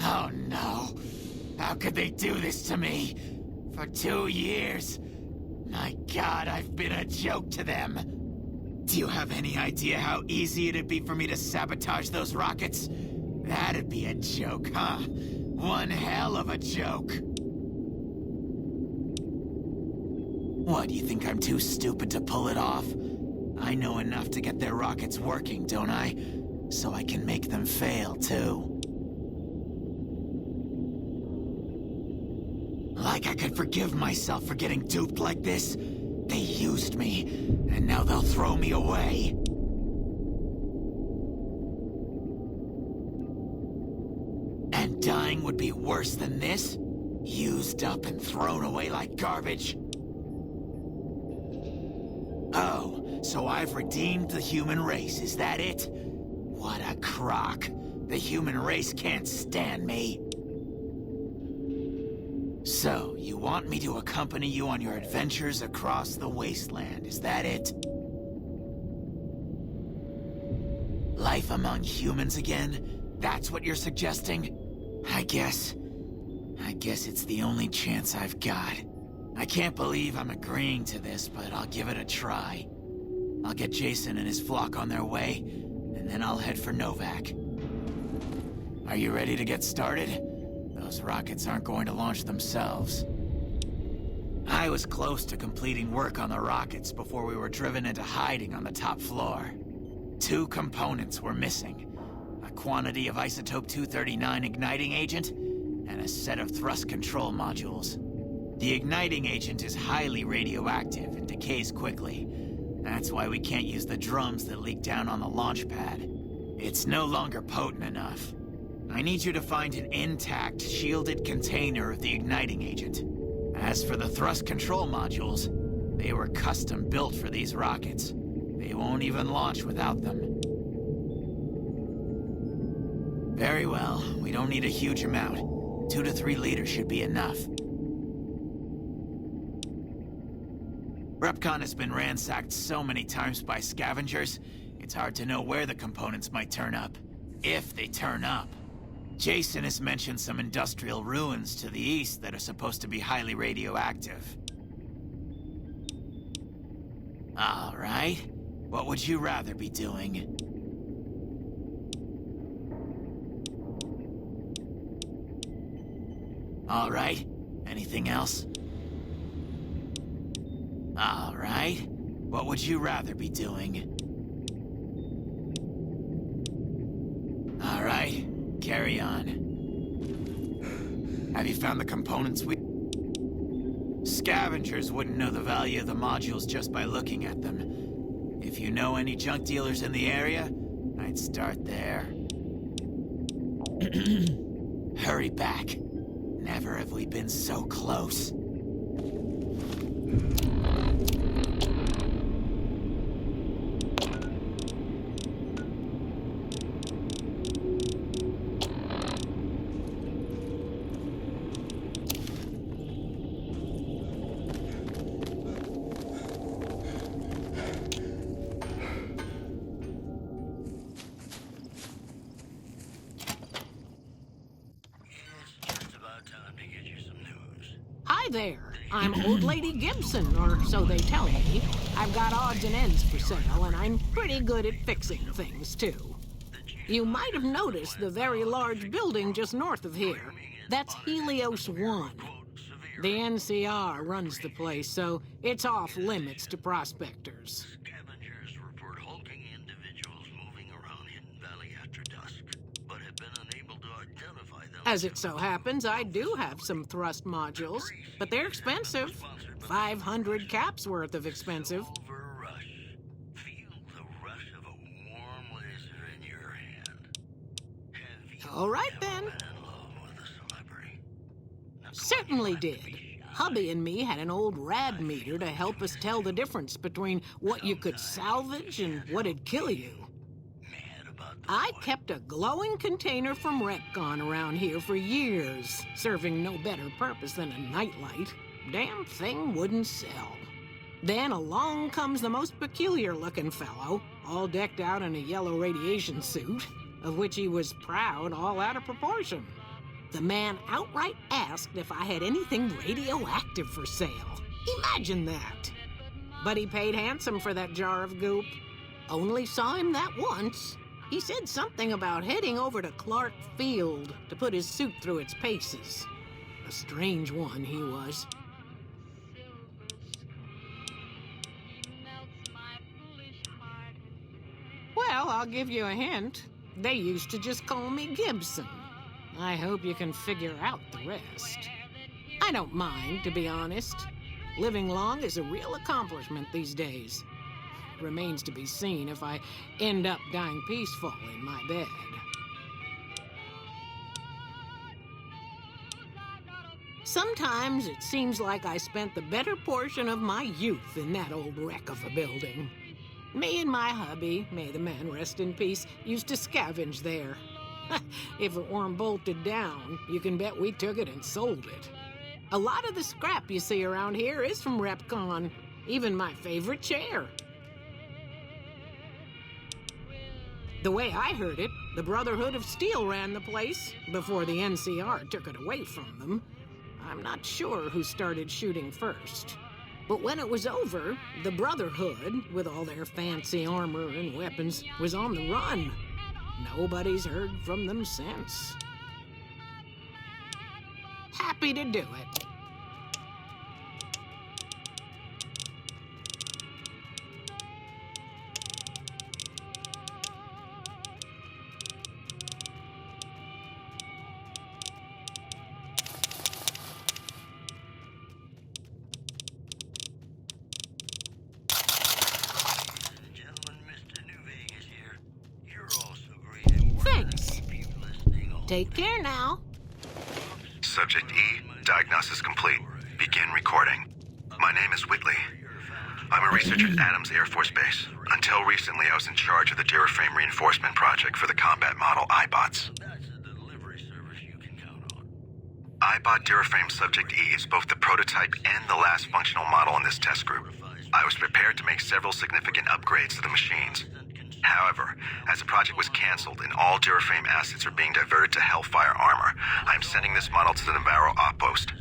Oh, no. How could they do this to me? For 2 years. My God, I've been a joke to them. Do you have any idea how easy it'd be for me to sabotage those rockets? That'd be a joke, huh? One hell of a joke. What, do you think I'm too stupid to pull it off? I know enough to get their rockets working, don't I? So I can make them fail, too. Like I could forgive myself for getting duped like this? They used me, and now they'll throw me away. And dying would be worse than this? Used up and thrown away like garbage? Oh, so I've redeemed the human race, is that it? What a crock. The human race can't stand me. So, you want me to accompany you on your adventures across the wasteland, is that it? Life among humans again? That's what you're suggesting? I guess it's the only chance I've got. I can't believe I'm agreeing to this, but I'll give it a try. I'll get Jason and his flock on their way, and then I'll head for Novak. Are you ready to get started? Those rockets aren't going to launch themselves. I was close to completing work on the rockets before we were driven into hiding on the top floor. 2 components were missing. A quantity of isotope 239 igniting agent, and a set of thrust control modules. The igniting agent is highly radioactive and decays quickly. That's why we can't use the drums that leak down on the launch pad. It's no longer potent enough. I need you to find an intact, shielded container of the igniting agent. As for the thrust control modules, they were custom built for these rockets. They won't even launch without them. Very well, we don't need a huge amount. 2 to 3 liters should be enough. REPCONN has been ransacked so many times by scavengers, it's hard to know where the components might turn up. If they turn up. Jason has mentioned some industrial ruins to the east that are supposed to be highly radioactive. All right. What would you rather be doing? All right. Anything else? All right. What would you rather be doing? All right. Carry on. Have you found the components we... Scavengers wouldn't know the value of the modules just by looking at them. If you know any junk dealers in the area, I'd start there. Hurry back. Never have we been so close. Hi there. I'm Old Lady Gibson, or so they tell me. I've got odds and ends for sale, and I'm pretty good at fixing things, too. You might have noticed the very large building just north of here. That's Helios 1. The NCR runs the place, so it's off limits to prospectors. Scavengers report hulking individuals moving around Hidden Valley after dusk, but have been unable to identify them. As it so happens, I do have some thrust modules, but they're expensive. 500 caps worth of expensive. Feel the rush of a warm laser in your hand. All right, then. Certainly did. Hubby and me had an old rad meter to help us tell the difference between what you could salvage and what'd kill you. I kept a glowing container from REPKONN around here for years, serving no better purpose than a nightlight. Damn thing wouldn't sell. Then along comes the most peculiar-looking fellow, all decked out in a yellow radiation suit, of which he was proud, all out of proportion. The man outright asked if I had anything radioactive for sale. Imagine that. But he paid handsome for that jar of goop. Only saw him that once. He said something about heading over to Clark-Fild to put his suit through its paces. A strange one he was. Well, I'll give you a hint. They used to just call me Gibson. I hope you can figure out the rest. I don't mind, to be honest. Living long is a real accomplishment these days. Remains to be seen if I end up dying peaceful in my bed. Sometimes it seems like I spent the better portion of my youth in that old wreck of a building. Me and my hubby, may the man rest in peace, used to scavenge there. If it weren't bolted down, you can bet we took it and sold it. A lot of the scrap you see around here is from REPKONN, even my favorite chair. The way I heard it, the Brotherhood of Steel ran the place before the NCR took it away from them. I'm not sure who started shooting first. But when it was over, the Brotherhood, with all their fancy armor and weapons, was on the run. Nobody's heard from them since. Happy to do it. Thanks. Take care now. Subject E, diagnosis complete. Begin recording. My name is Whitley. I'm a researcher at Adams Air Force Base. Until recently, I was in charge of the Duraframe reinforcement project for the combat model iBots. iBot Duraframe Subject E is both the prototype and the last functional model in this test group. I was prepared to make several significant upgrades to the machines. However, as the project was canceled and all Duraframe assets are being diverted to Hellfire armor, I am sending this model to the Navarro outpost.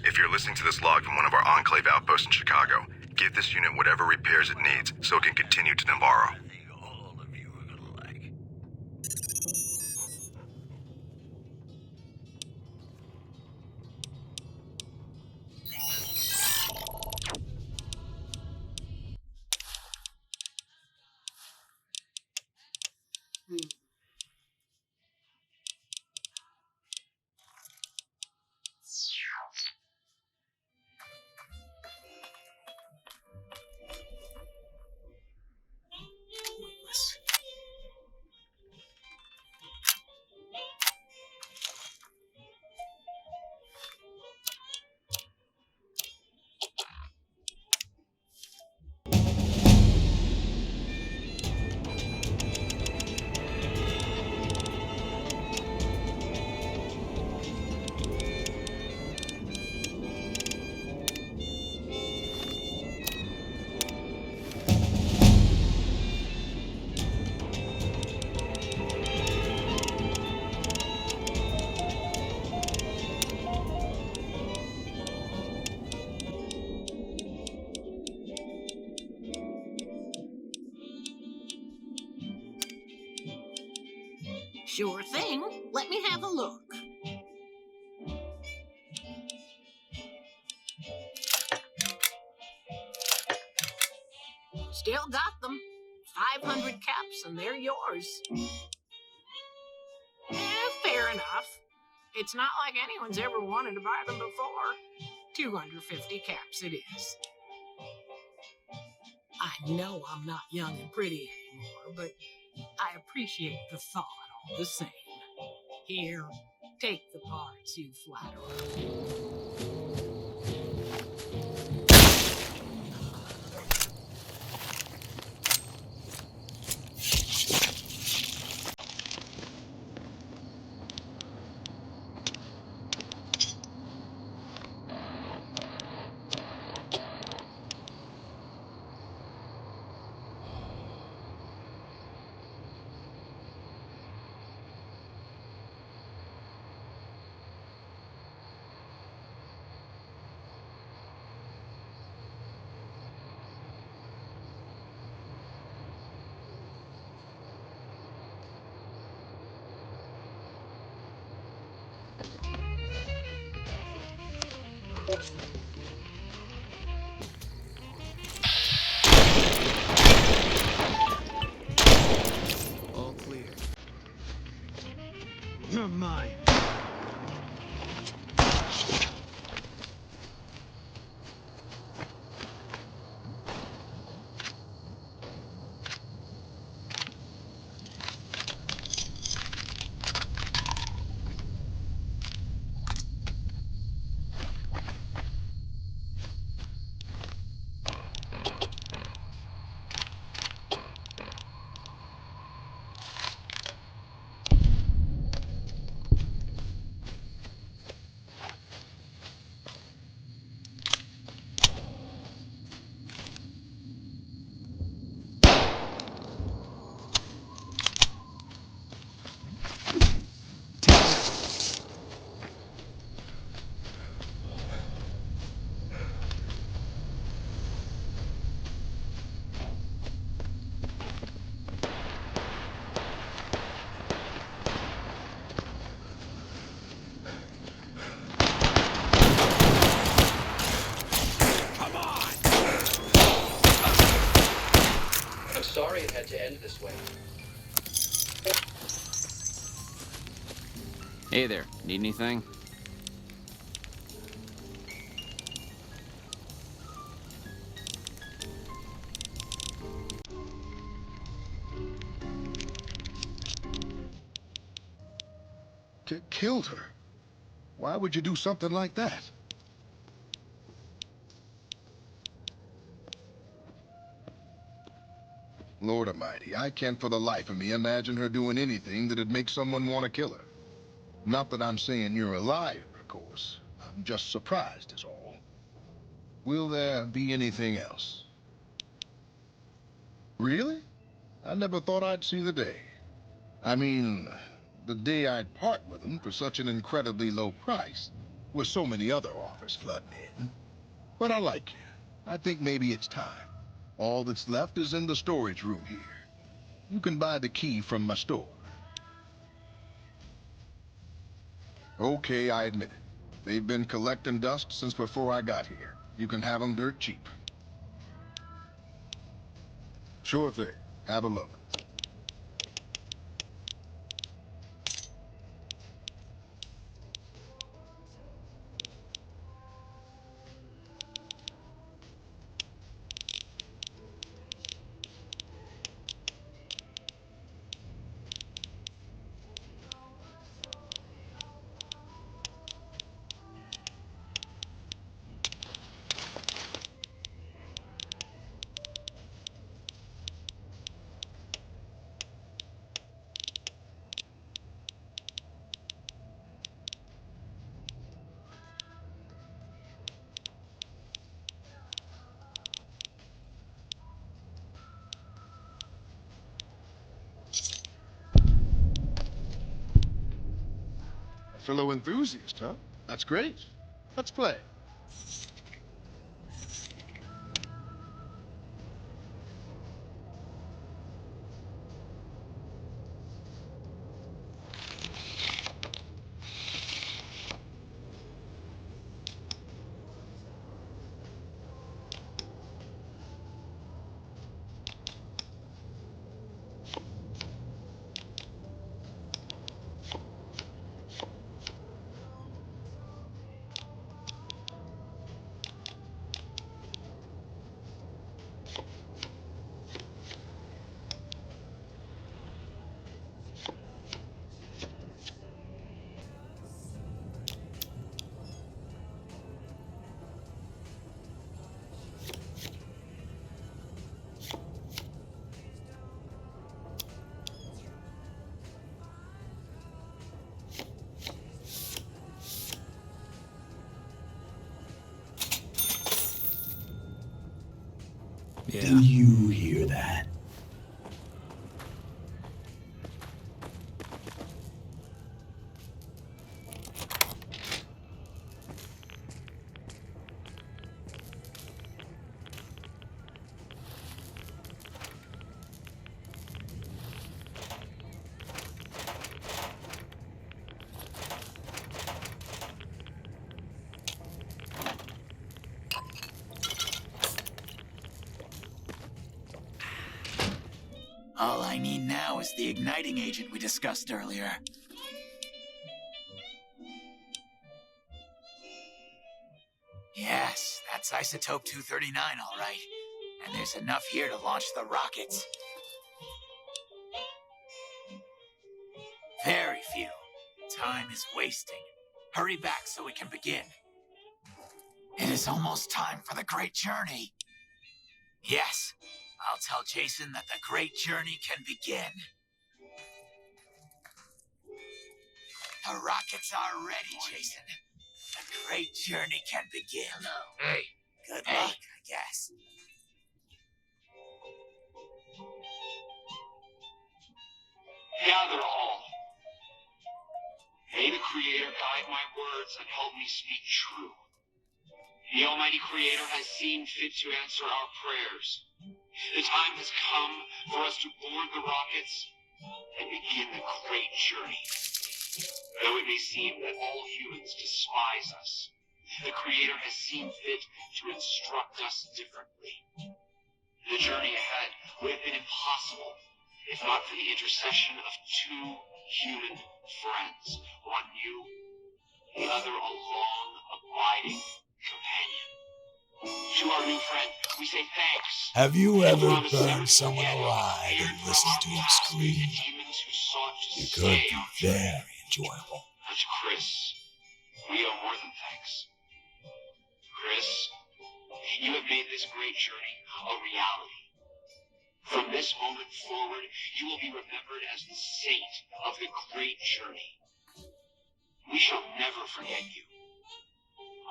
If you're listening to this log from one of our Enclave outposts in Chicago, give this unit whatever repairs it needs so it can continue to Navarro. Sure thing. Let me have a look. Still got them. 500 caps and they're yours. Fair enough. It's not like anyone's ever wanted to buy them before. 250 caps it is. I know I'm not young and pretty anymore, but I appreciate the thought all the same. Here, take the parts, you flatterer. All clear. You're mine. Sorry it had to end this way. Hey there, need anything? Killed her? Why would you do something like that? Lord Almighty, I can't for the life of me imagine her doing anything that'd make someone want to kill her. Not that I'm saying you're a liar, of course. I'm just surprised is all. Will there be anything else? Really? I never thought I'd see the day. I mean, the day I'd part with them for such an incredibly low price, with so many other offers flooding in. But I like you. I think maybe it's time. All that's left is in the storage room here. You can buy the key from my store. Okay, I admit it. They've been collecting dust since before I got here. You can have them dirt cheap. Sure thing. Have a look. Fellow enthusiast, huh? That's great. Let's play. Yeah. Do you hear that? All I need now is the igniting agent we discussed earlier. Yes, that's isotope 239, all right. And there's enough here to launch the rockets. Very few. Time is wasting. Hurry back so we can begin. It is almost time for the great journey. Yes, I'll tell Jason that the great journey can begin. The rockets are ready, Jason. The great journey can begin. Hello. Hey. Good luck, I guess. Gather all. May the Creator guide my words and help me speak true. The Almighty Creator has seen fit to answer our prayers. The time has come for us to board the rockets and begin the great journey. Though it may seem that all humans despise us, the Creator has seen fit to instruct us differently. The journey ahead would have been impossible if not for the intercession of two human friends, one new, the other a long, abiding companion. To our new friend, we say thanks. Have you ever burned someone alive and listened to him scream? It could be very enjoyable. And to Chris, we owe more than thanks. Chris, you have made this great journey a reality. From this moment forward, you will be remembered as the saint of the great journey. We shall never forget you.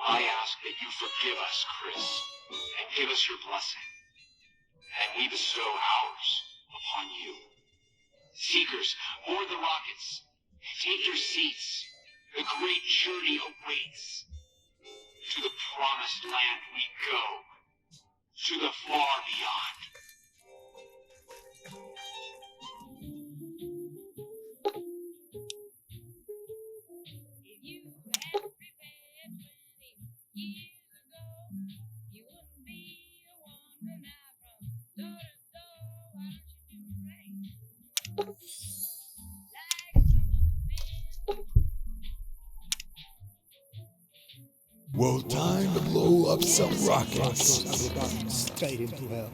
I ask that you forgive us, Chris, and give us your blessing. And we bestow ours upon you. Seekers, board the rockets. Take your seats. The great journey awaits. To the promised land we go. To the far beyond. Well, time to blow up some rockets. Straight into hell.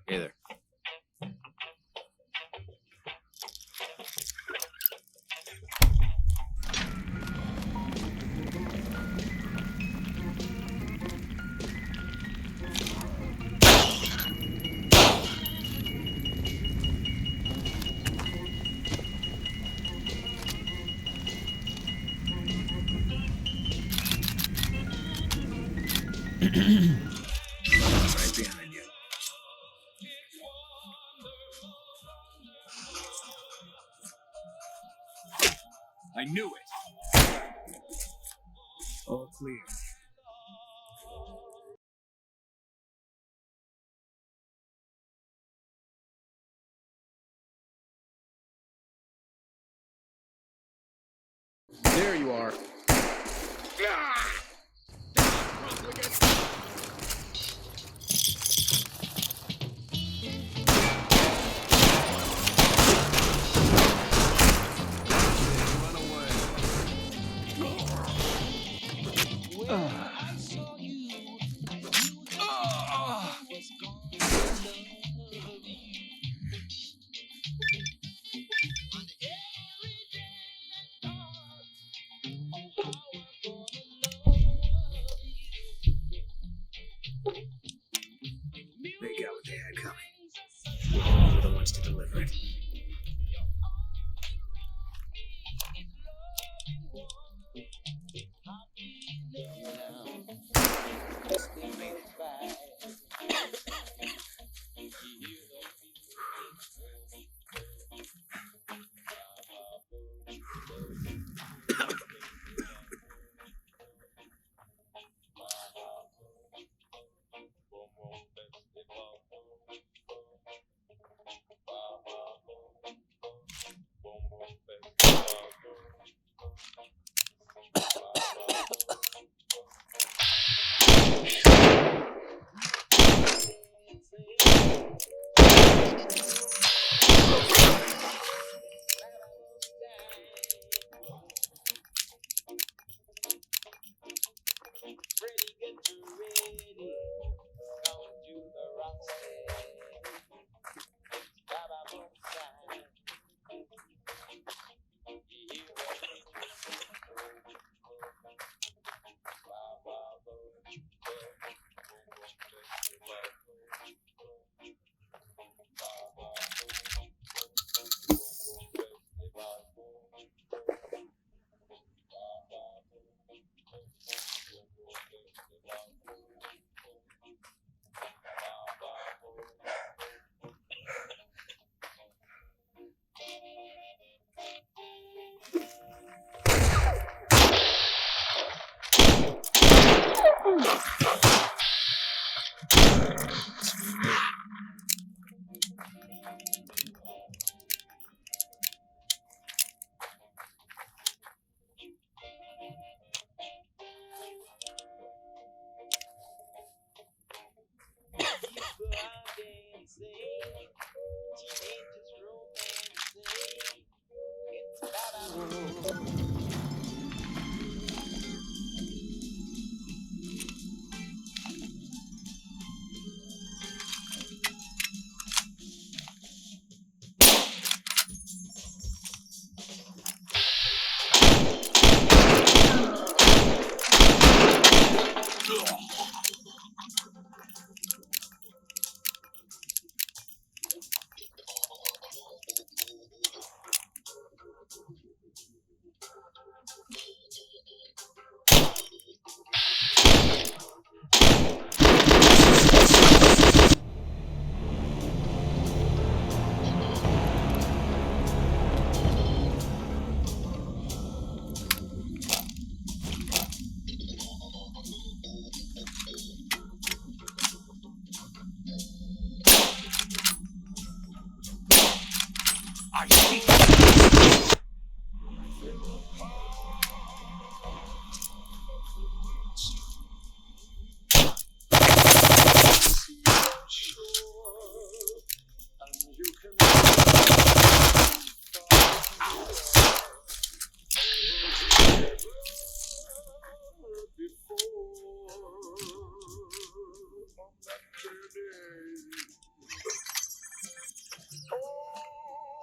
Hey there. All clear. There you are. They got what they had coming. We were the ones to deliver it.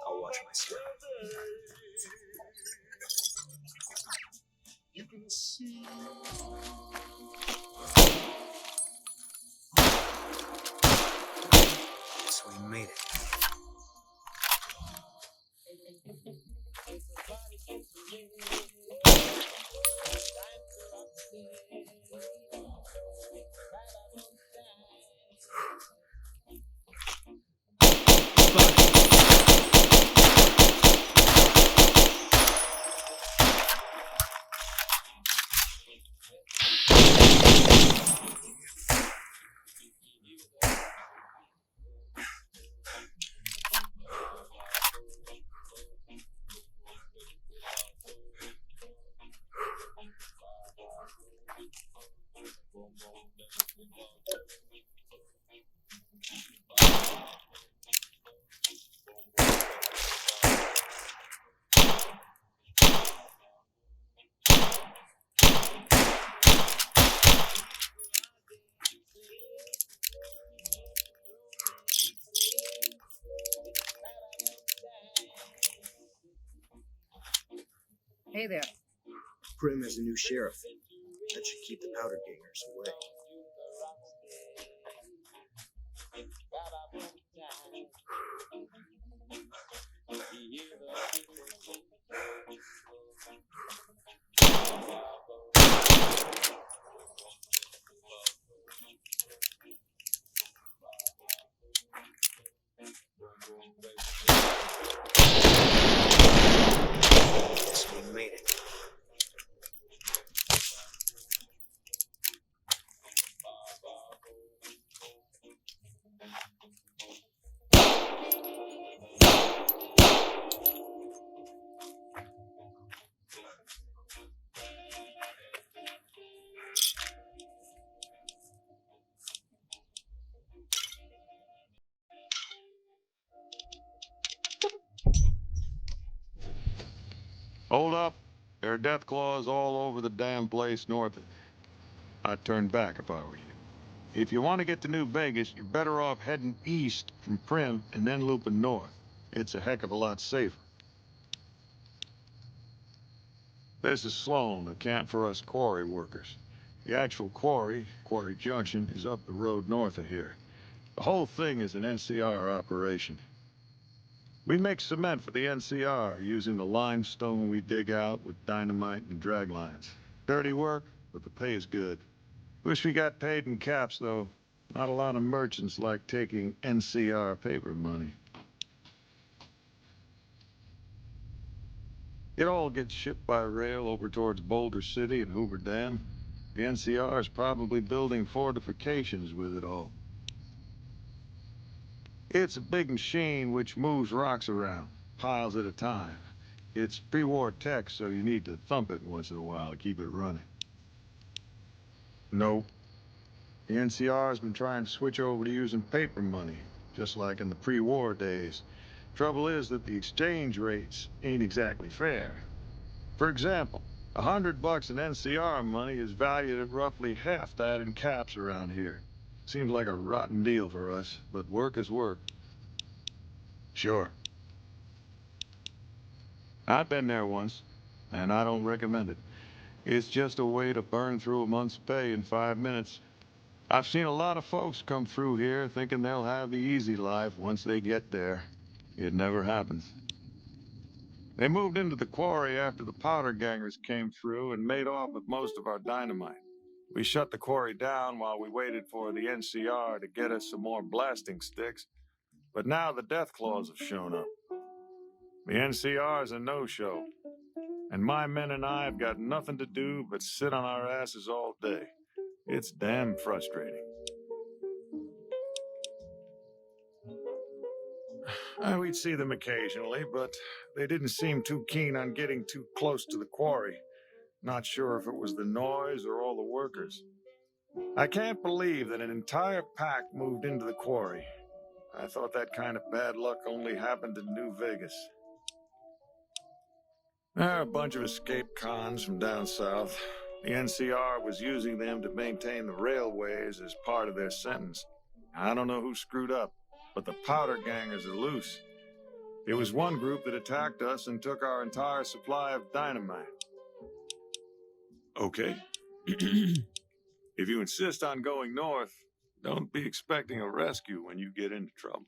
I'll watch my step. You can see. So we made it. Hey there. Prim is a new sheriff. That should keep the powder gangers away. Guess we made it. Hold up. There are death claws all over the damn place north of... I'd turn back if I were you. If you want to get to New Vegas, you're better off heading east from Prim and then looping north. It's a heck of a lot safer. This is Sloan, the camp for us quarry workers. The actual quarry, Quarry Junction, is up the road north of here. The whole thing is an NCR operation. We make cement for the NCR using the limestone we dig out with dynamite and drag lines. Dirty work, but the pay is good. Wish we got paid in caps, though. Not a lot of merchants like taking NCR paper money. It all gets shipped by rail over towards Boulder City and Hoover Dam. The NCR is probably building fortifications with it all. It's a big machine which moves rocks around, piles at a time. It's pre-war tech, so you need to thump it once in a while to keep it running. Nope. The NCR has been trying to switch over to using paper money, just like in the pre-war days. Trouble is that the exchange rates ain't exactly fair. For example, $100 in NCR money is valued at roughly half that in caps around here. Seems like a rotten deal for us, but work is work. Sure. I've been there once, and I don't recommend it. It's just a way to burn through a month's pay in 5 minutes. I've seen a lot of folks come through here thinking they'll have the easy life once they get there. It never happens. They moved into the quarry after the powder gangers came through and made off with most of our dynamite. We shut the quarry down while we waited for the NCR to get us some more blasting sticks, but now the death claws have shown up. The NCR is a no-show, and my men and I have got nothing to do but sit on our asses all day. It's damn frustrating. We'd see them occasionally, but they didn't seem too keen on getting too close to the quarry. Not sure if it was the noise or all the workers. I can't believe that an entire pack moved into the quarry. I thought that kind of bad luck only happened in New Vegas. They're a bunch of escaped cons from down south. The NCR was using them to maintain the railways as part of their sentence. I don't know who screwed up, but the powder gangers are loose. It was one group that attacked us and took our entire supply of dynamite. Okay. If you insist on going north, don't be expecting a rescue when you get into trouble.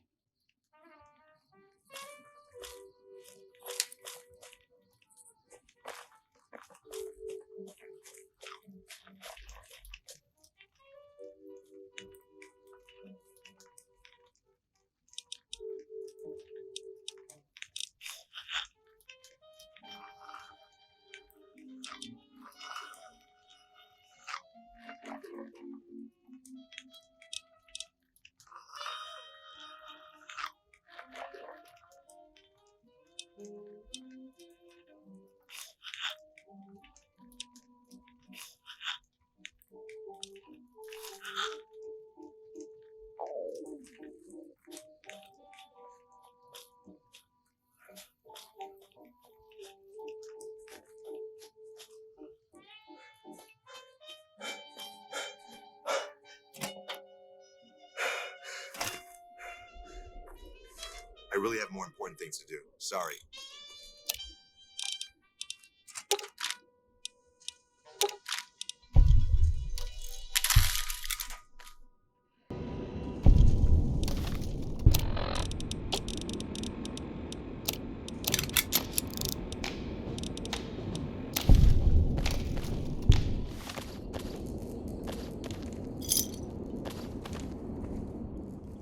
really have more important things to do. Sorry.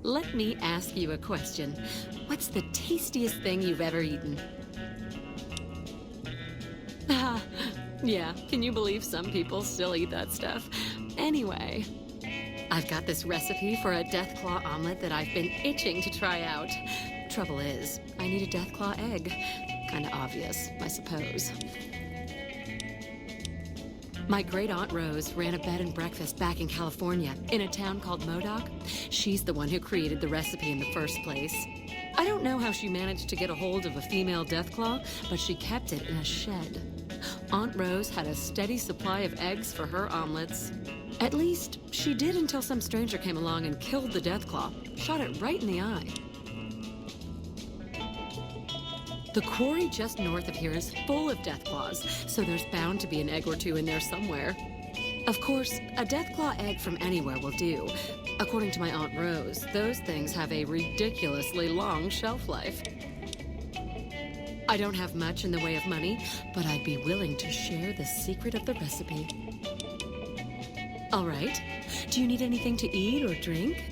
Let me ask you a question. What's the tastiest thing you've ever eaten? Yeah, can you believe some people still eat that stuff? Anyway, I've got this recipe for a Deathclaw omelet that I've been itching to try out. Trouble is, I need a Deathclaw egg. Kinda obvious, I suppose. My great-aunt Rose ran a bed and breakfast back in California, in a town called MODOV. She's the one who created the recipe in the first place. I don't know how she managed to get a hold of a female Deathclaw, but she kept it in a shed. Aunt Rose had a steady supply of eggs for her omelets. At least, she did until some stranger came along and killed the Deathclaw, shot it right in the eye. The quarry just north of here is full of Deathclaws, so there's bound to be an egg or two in there somewhere. Of course, a Deathclaw egg from anywhere will do. According to my Aunt Rose, those things have a ridiculously long shelf life. I don't have much in the way of money, but I'd be willing to share the secret of the recipe. All right. Do you need anything to eat or drink?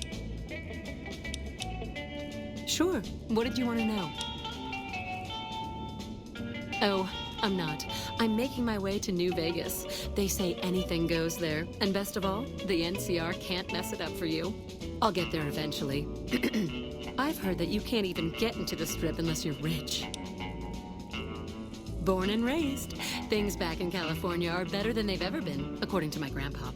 Sure. What did you want to know? Oh, I'm not. I'm making my way to New Vegas. They say anything goes there. And best of all, the NCR can't mess it up for you. I'll get there eventually. I've heard that you can't even get into the Strip unless you're rich. Born and raised, things back in California are better than they've ever been, according to my grandpa.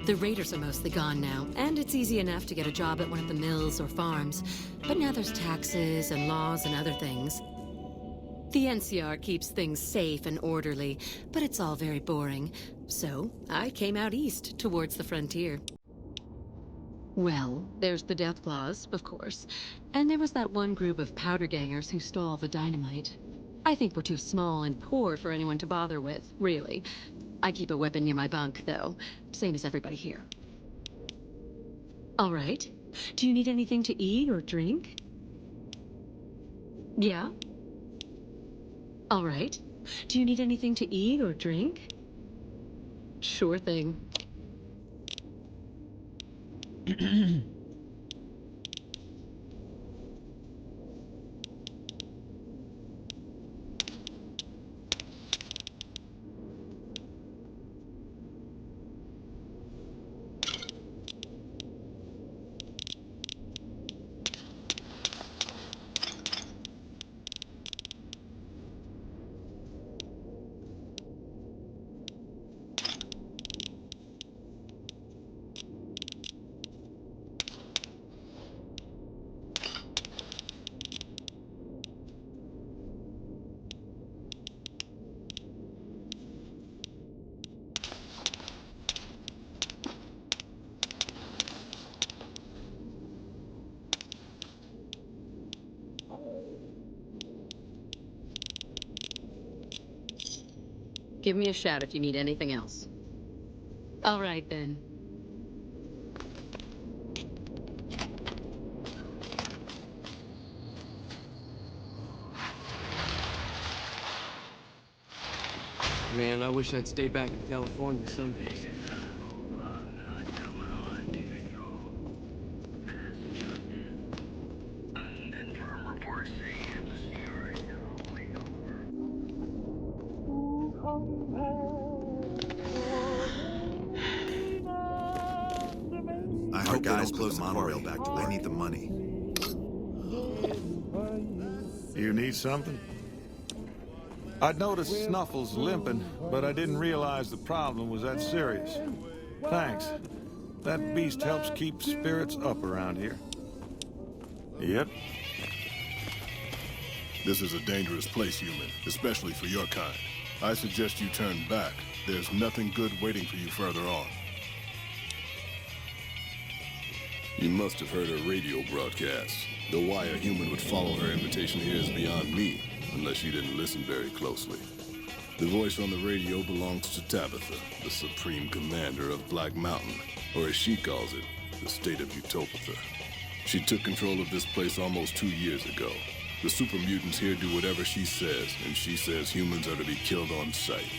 The raiders are mostly gone now, and it's easy enough to get a job at one of the mills or farms. But now there's taxes and laws and other things. The NCR keeps things safe and orderly, but it's all very boring. So I came out east, towards the frontier. Well, there's the Deathclaws, of course. And there was that one group of powder gangers who stole all the dynamite. I think we're too small and poor for anyone to bother with, really. I keep a weapon near my bunk, though. Same as everybody here. All right. Do you need anything to eat or drink? Yeah? All right. Do you need anything to eat or drink? Sure thing. Give me a shout if you need anything else. All right, then. Man, I wish I'd stay back in California some days. I hope they don't close the monorail back to I need the money. You need something? I'd noticed Snuffles limping, but I didn't realize the problem was that serious. Thanks. That beast helps keep spirits up around here. Yep. This is a dangerous place, human, especially for your kind. I suggest you turn back. There's nothing good waiting for you further on. You must have heard her radio broadcast. Though why a human would follow her invitation here is beyond me, unless you didn't listen very closely. The voice on the radio belongs to Tabitha, the supreme commander of Black Mountain, or as she calls it, the state of Utopia. She took control of this place almost 2 years ago. The super mutants here do whatever she says, and she says humans are to be killed on sight.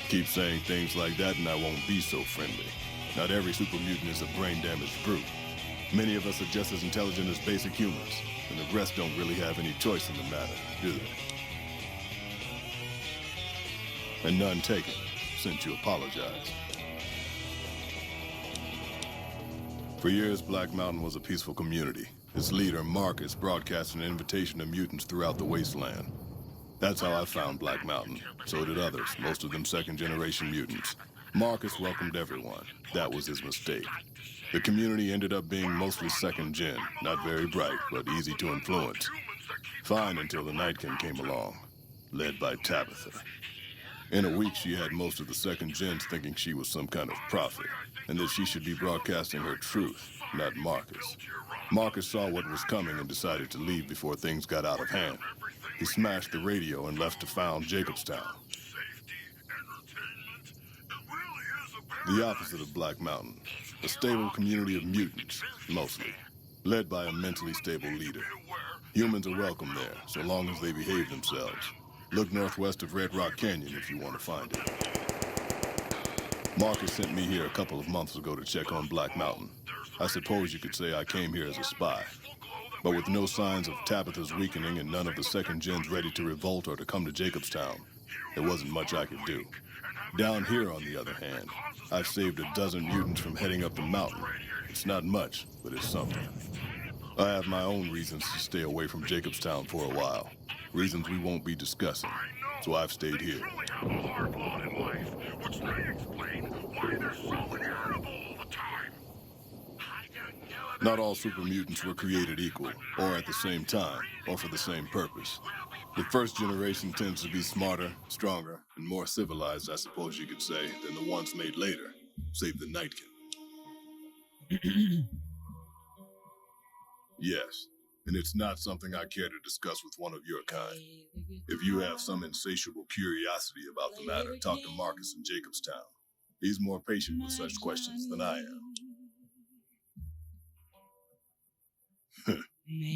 Keep saying things like that and I won't be so friendly. Not every super mutant is a brain-damaged brute. Many of us are just as intelligent as basic humans, and the rest don't really have any choice in the matter, do they? And none taken, since you apologize. For years, Black Mountain was a peaceful community. Its leader, Marcus, broadcast an invitation to mutants throughout the wasteland. That's how I found Black Mountain. So did others, most of them second-generation mutants. Marcus welcomed everyone. That was his mistake. The community ended up being mostly second-gen, not very bright, but easy to influence. Fine until the Nightkin came along, led by Tabitha. In a week, she had most of the second-gens thinking she was some kind of prophet, and that she should be broadcasting her truth, not Marcus. Marcus saw what was coming and decided to leave before things got out of hand. He smashed the radio and left to found Jacobstown. The opposite of Black Mountain. A stable community of mutants, mostly. Led by a mentally stable leader. Humans are welcome there, so long as they behave themselves. Look northwest of Red Rock Canyon if you want to find it. Marcus sent me here a couple of months ago to check on Black Mountain. I suppose you could say I came here as a spy. But with no signs of Tabitha's weakening and none of the second gens ready to revolt or to come to Jacobstown, there wasn't much I could do. Down here, on the other hand, I've saved a dozen mutants from heading up the mountain. It's not much, but it's something. I have my own reasons to stay away from Jacobstown for a while. Reasons we won't be discussing, so I've stayed here. Not all super mutants were created equal, or at the same time, or for the same purpose. The first generation tends to be smarter, stronger, and more civilized, I suppose you could say, than the ones made later, save the Nightkin. Yes, and it's not something I care to discuss with one of your kind. If you have some insatiable curiosity about the matter, talk to Marcus in Jacobstown. He's more patient with such questions than I am.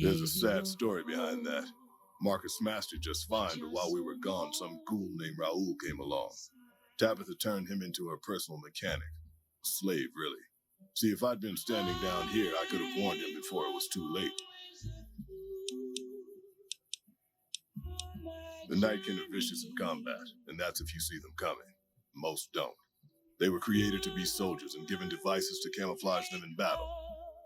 There's a sad story behind that. Marcus smashed it just fine, but while we were gone, some ghoul named Raoul came along. Tabitha turned him into her personal mechanic. A slave, really. See, if I'd been standing down here, I could have warned him before it was too late. The Nightkin are vicious in combat, and that's if you see them coming. Most don't. They were created to be soldiers and given devices to camouflage them in battle.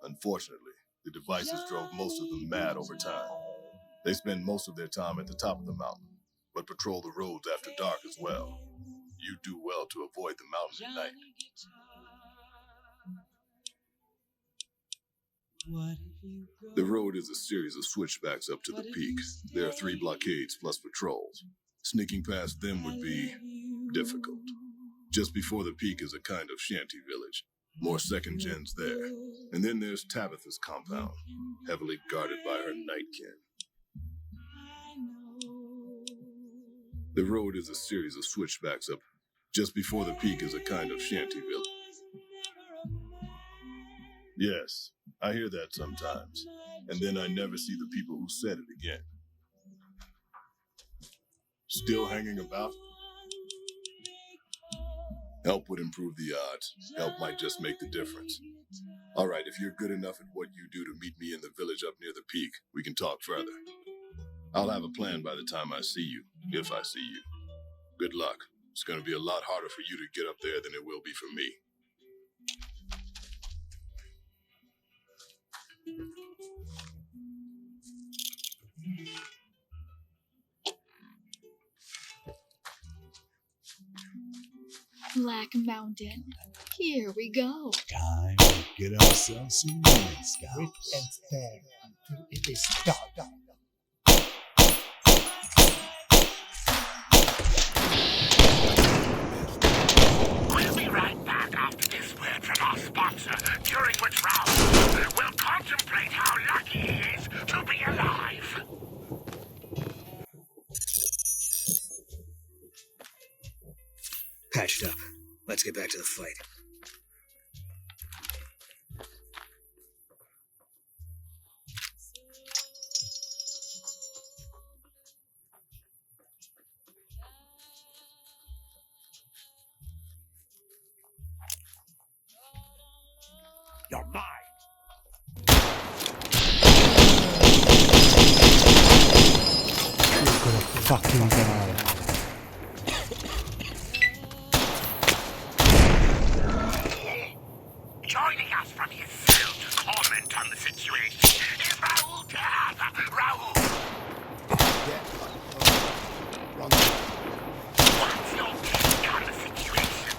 Unfortunately, the devices drove most of them mad over time. They spend most of their time at the top of the mountain, but patrol the roads after dark as well. You do well to avoid the mountain at night. The road is a series of switchbacks up to the peak. There are 3 blockades plus patrols. Sneaking past them would be difficult. Just before the peak is a kind of shanty village. More second gens there. And then there's Tabitha's compound, heavily guarded by her Nightkin. The road is a series of switchbacks up. Just before the peak is a kind of shanty village. Yes, I hear that sometimes. And then I never see the people who said it again. Still hanging about? Help would improve the odds. Help might just make the difference. All right, if you're good enough at what you do to meet me in the village up near the peak, we can talk further. I'll have a plan by the time I see you, if I see you. Good luck. It's going to be a lot harder for you to get up there than it will be for me. Black Mountain. Here we go. Time to get ourselves some Moy Scouts. It is dark. washed up. Let's get back to the fight. You're mine. You're gonna fucking die. Joining us from his cell to comment on the situation is Raoul Terra. Raoul! What's your take on the situation?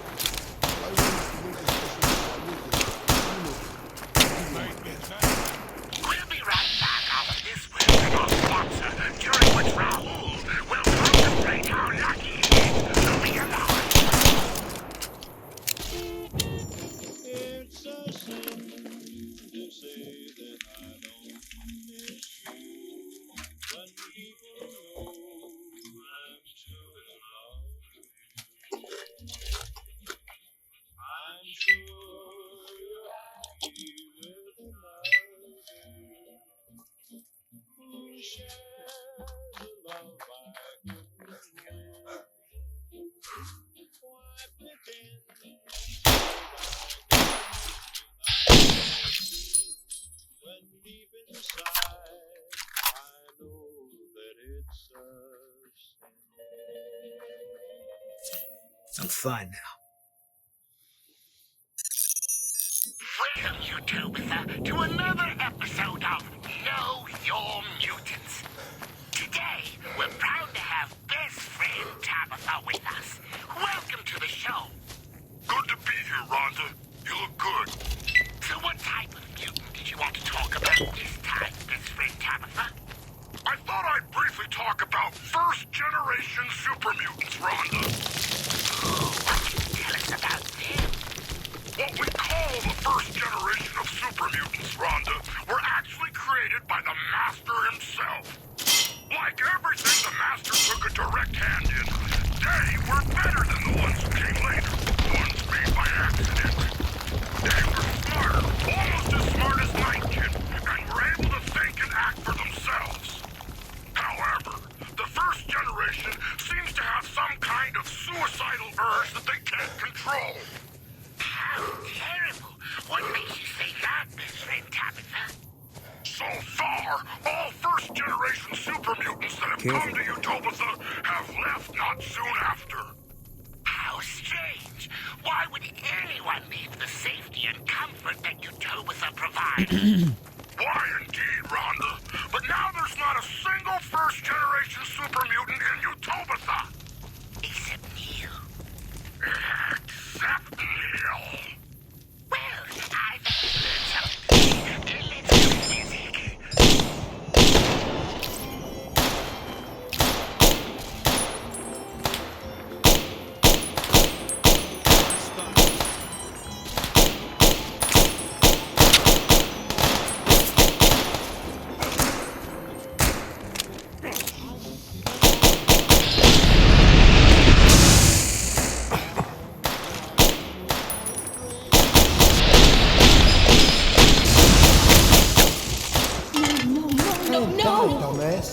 We'll be right back after this word from our sponsor, during which Raoul will contemplate how lucky he is to be alive. It's a sin to say that I don't miss you. When people know I'm still in love, I'm sure you're happy with another who shares the love I couldn't win. Why pretend when deep inside I know that it's a sin? I'm fine now. Welcome, YouTubers, to another episode of Know Your Mutants. Today, we're proud to have best friend Tabitha with us. Welcome to the show. Good to be here, Rhonda. You look good. So what type of mutant did you want to talk about this time, best friend Tabitha? I thought I'd briefly talk about first-generation super mutants, Rhonda. What can you tell us about them? What we call the first generation of super mutants, Rhonda, were actually created by the Master himself. Like everything the Master took a direct hand in, they were better than the ones who came later, ones made by accident. They were smarter, almost as smart as Nightkin, and were able to think and act for themselves. However, the first generation seems to have some kind of suicidal urge that they can't control. How terrible. What makes you say that, best friend Tabitha? So far, all first-generation super mutants that have come to Utopia have left not soon after. How strange. Why would anyone leave the safety and comfort that Utopia provides? Why indeed, Rhonda? But now there's not a single first-generation super mutant in Utopia. Except Neil. Except Neil. Well, I've learned something. Let's go to music. Dumbass.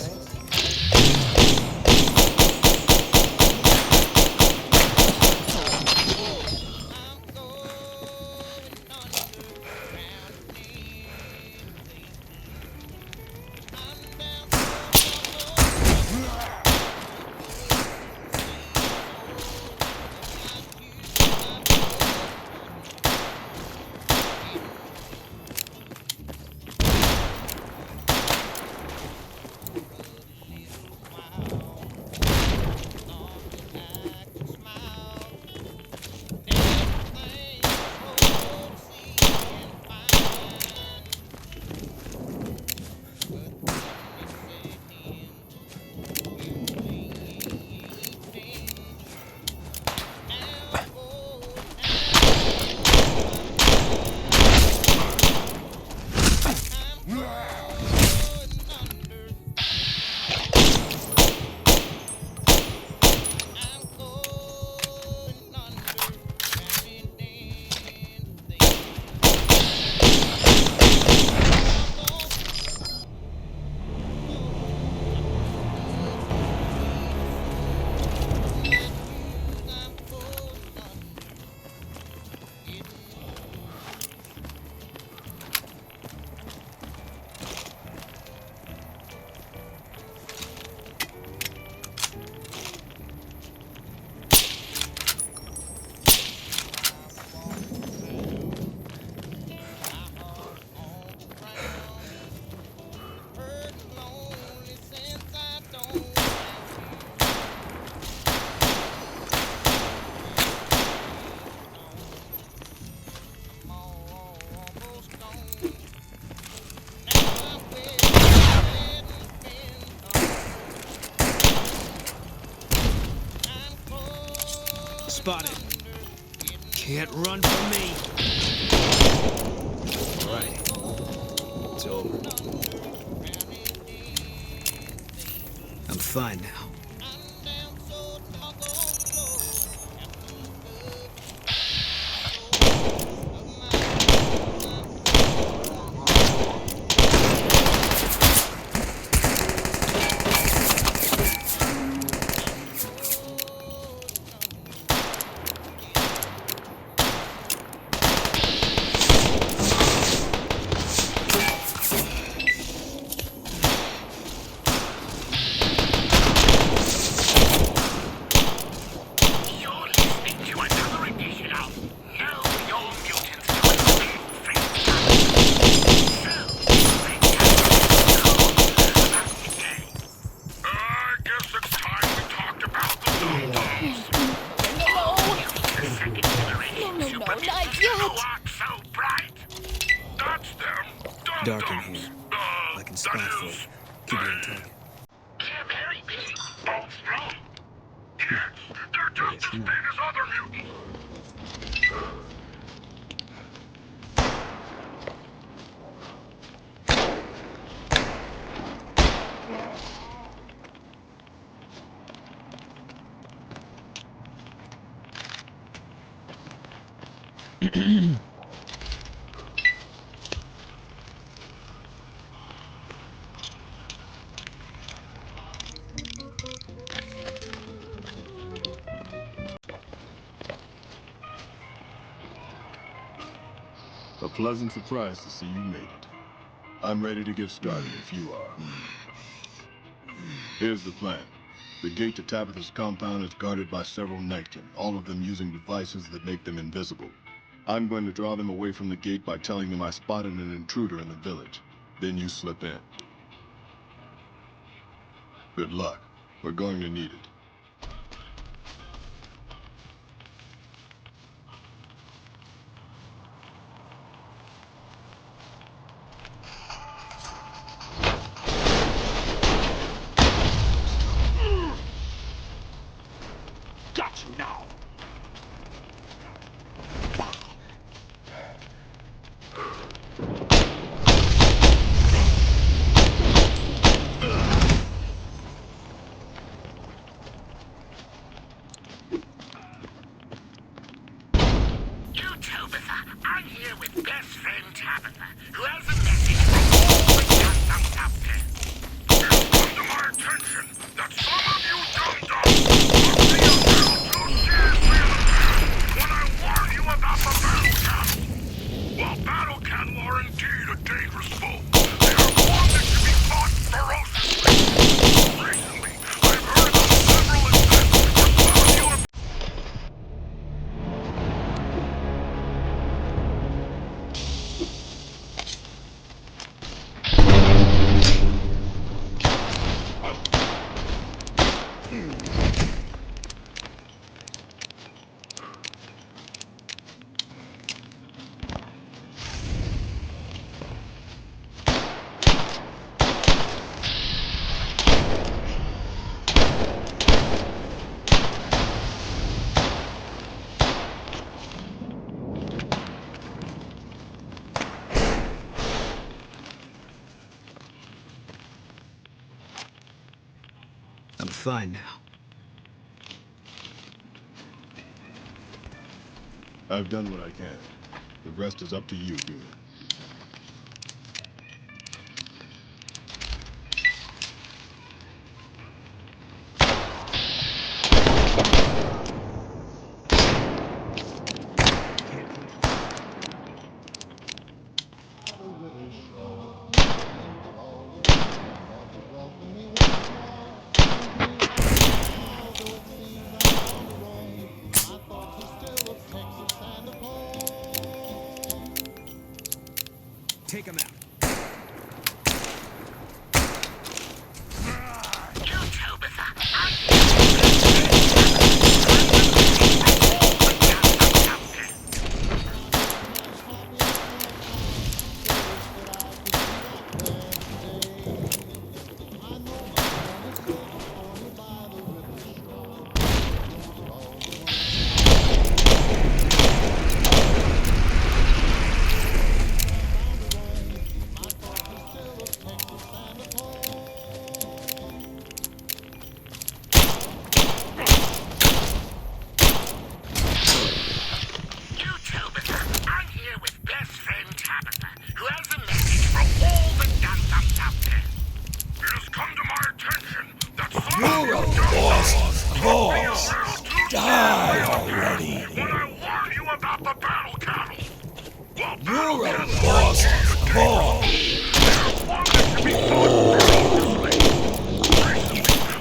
spotted. Can't run from me. All right. It's over. I'm fine now. Dark in here. I can spot folk. Keep it on target. They're just as big as other mutants. A pleasant surprise to see you made it. I'm ready to get started if you are. Here's the plan. The gate to Tabitha's compound is guarded by several nightmen, all of them using devices that make them invisible. I'm going to draw them away from the gate by telling them I spotted an intruder in the village. Then you slip in. Good luck. We're going to need it. Got you now. I'm here with best friend Tabitha, who has a message from all the dum-dums out there. It's come to my attention that some of you dum-dums must be a little too seriously in the past when I warned you about the battle cattle. While battle cattle are indeed a dangerous foe, they are one that can be fought ferociously. Recently, I've heard of several instances where some of you have I'm fine now. I've done what I can. The rest is up to you, human. Take him out. balls! Die already! When I warned you about the battle cattle! Well, You're a lost cause!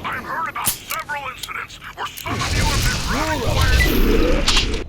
I've heard about several incidents where some of you have been running away.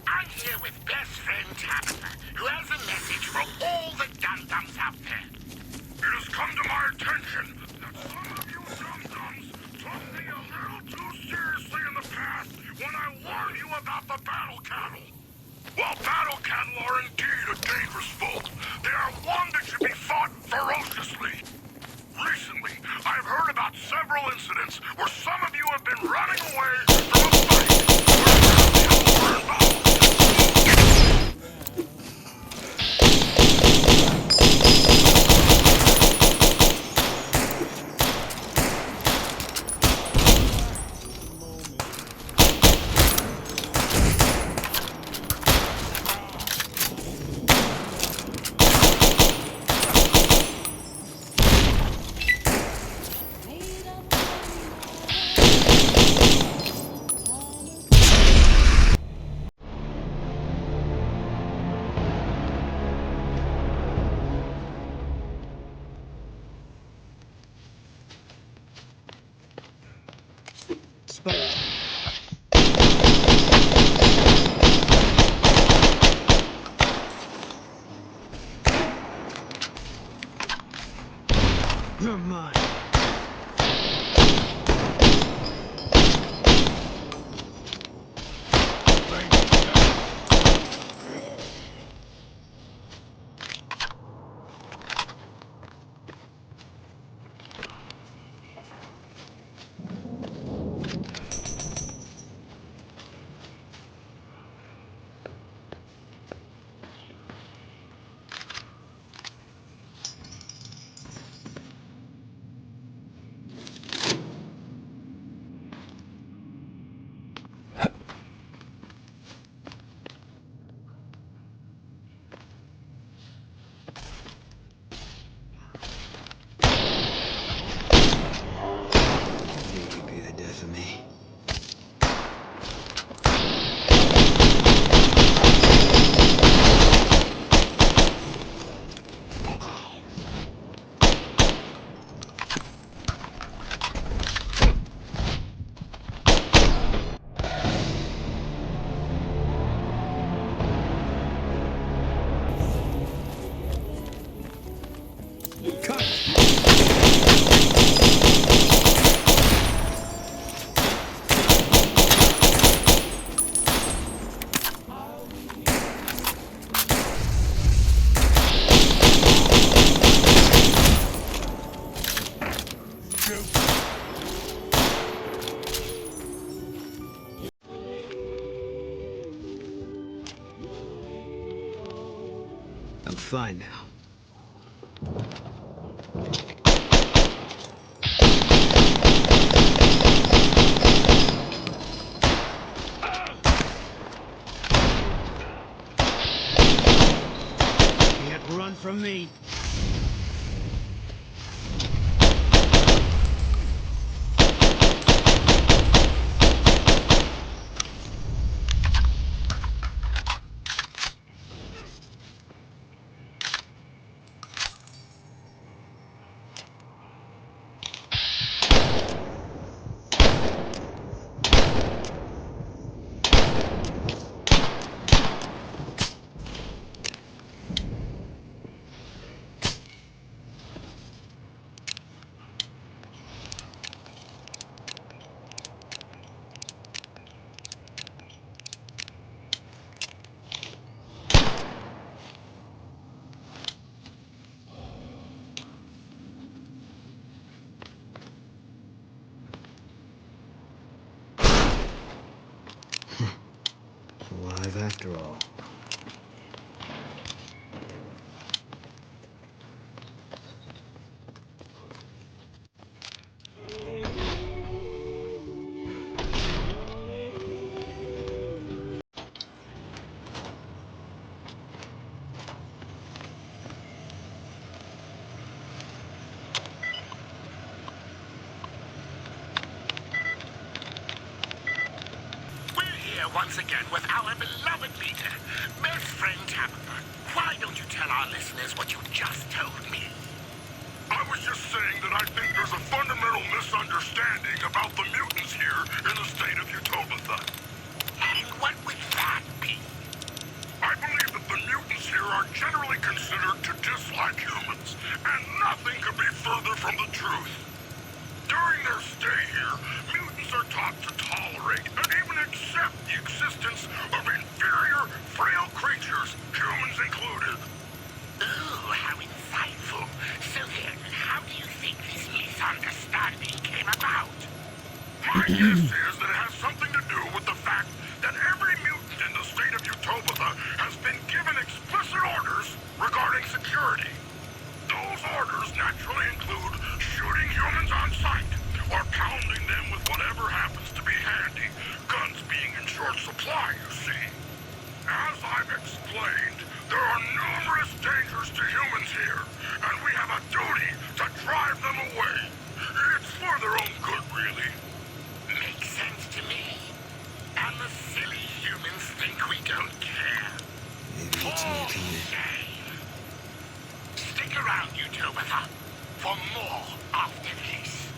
I'm here with best friend Tabitha, who has a message for all the dum-dums out there. It has come to my attention that some of you dum-dums took me a little too seriously in the past when I warned you about the battle cattle. While battle cattle are indeed a dangerous foe, they are one that should be fought ferociously. Recently, I've heard about several incidents where some of you have been running away from a fight where battle cattle were involved. You're mine. I'm fine now. Can't run from me. Alive after all. Once again with our beloved leader, best friend Tabitha. Why don't you tell our listeners what you just told me? I was just saying that I think there's a fundamental misunderstanding about the mutants here in the state of Utopia. And what would that be? I believe that the mutants here are generally considered to dislike humans, and nothing could be further from the truth. During their stay here, mutants are taught to tolerate and even accept the existence of inferior, frail creatures, humans included. Ooh, how insightful. So then, how do you think this misunderstanding came about? My guess is that it has something to do with the fact that every mutant in the state of Utopia has been given explicit orders regarding security. Those orders naturally include shooting humans on sight, or pounding them with whatever happens to be handy, guns being in short supply, you see. As I've explained, there are numerous dangers to humans here, and we have a duty to drive them away. It's for their own good, really. Makes sense to me. And the silly humans think we don't care. Maybe it's making it. Stick around, Utopia, for more after this.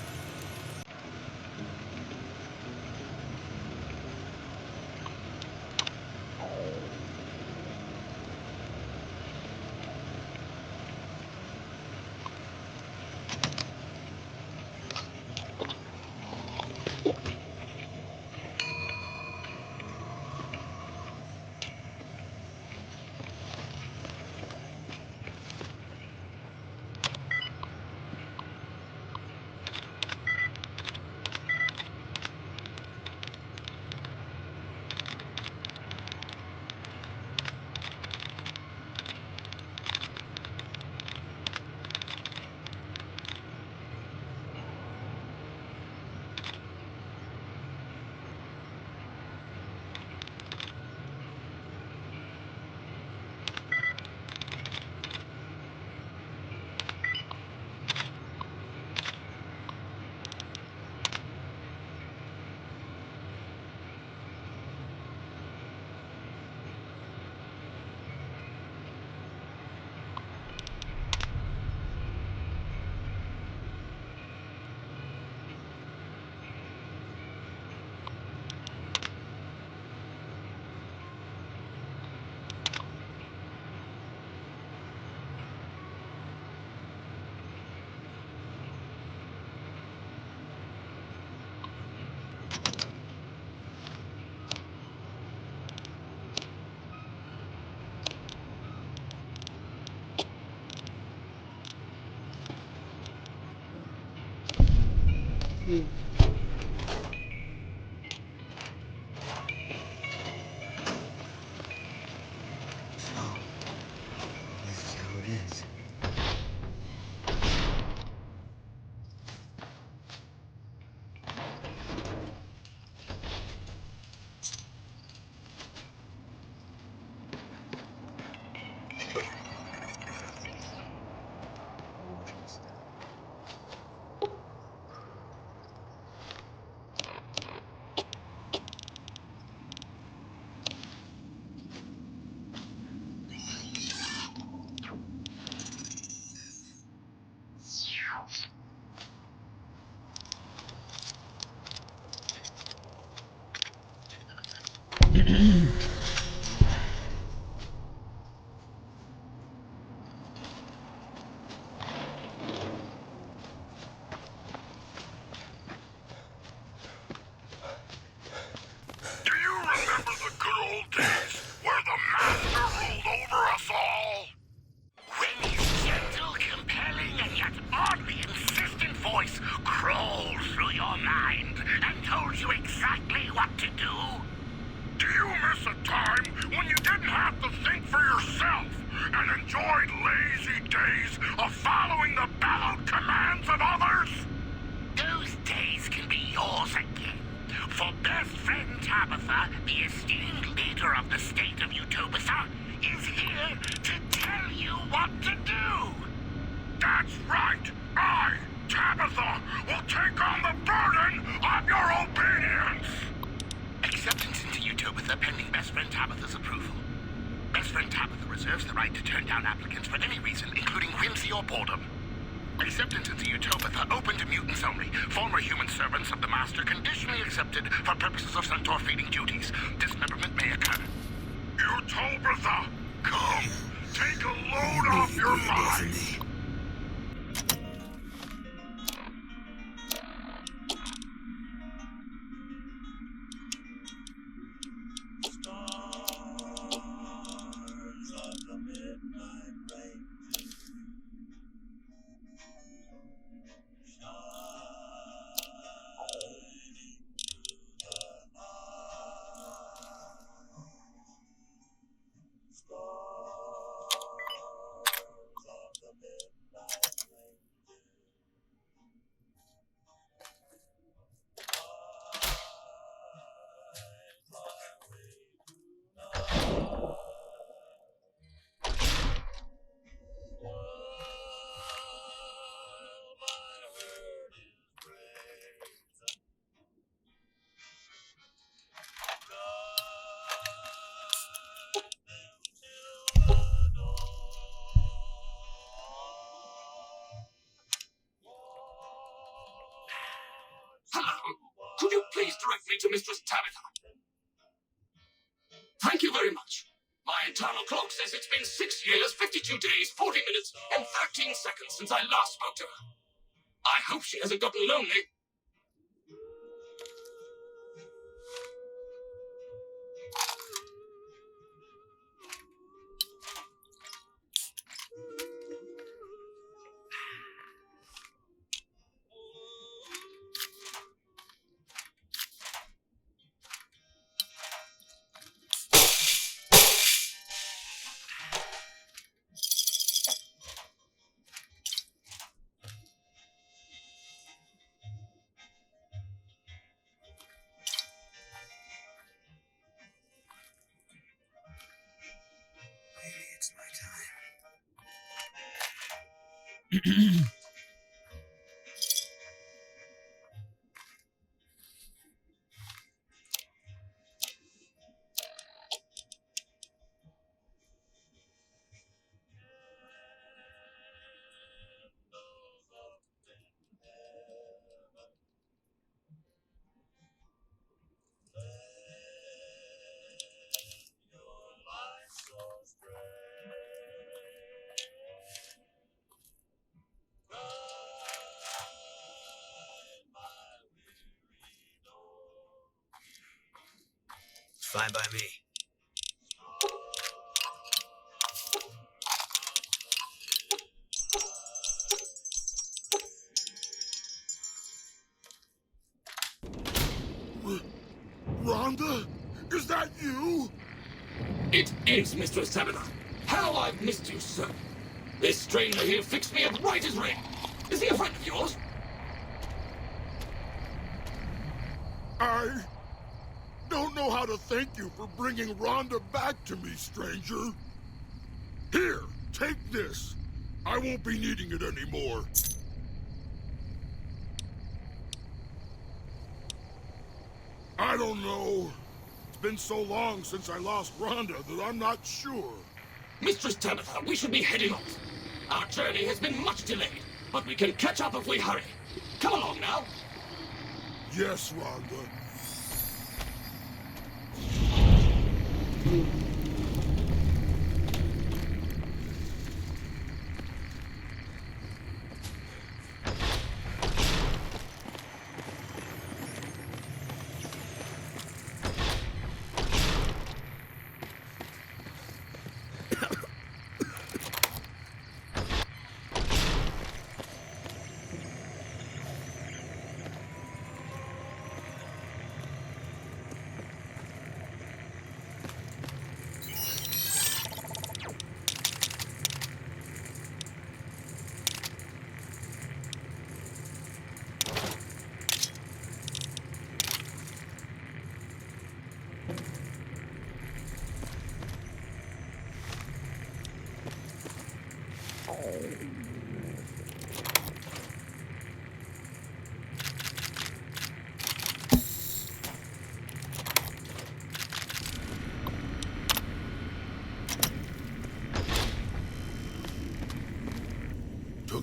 enjoyed lazy days of following the bellowed commands of others? Those days can be yours again. For best friend Tabitha, the esteemed leader of the state of Utopia, is here to tell you what to do. That's right. I, Tabitha, will take on the burden of your obedience. Acceptance into Utopia pending best friend Tabitha's approval. Best friend Tabitha reserves the right to turn down applicants for any reason, including whimsy or boredom. Acceptance into Utopia open to mutants only. Former human servants of the Master conditionally accepted for purposes of centaur feeding duties. Dismemberment may occur. Utopia, come. Take a load off your mind. Could you please direct me to Mistress Tabitha? Thank you very much. My internal clock says it's been 6 years, 52 days, 40 minutes, and 13 seconds since I last spoke to her. I hope she hasn't gotten lonely. Fine by me. Rhonda? Is that you? It is, Mistress Tabitha. How I've missed you, sir. This stranger here fixed me up right as rain. Is he a friend of yours? I don't know how to thank you for bringing Rhonda back to me, stranger. Here, take this. I won't be needing it anymore. I don't know. It's been so long since I lost Rhonda that I'm not sure. Mistress Tabitha, we should be heading off. Our journey has been much delayed, but we can catch up if we hurry. Come along now. Yes, Rhonda.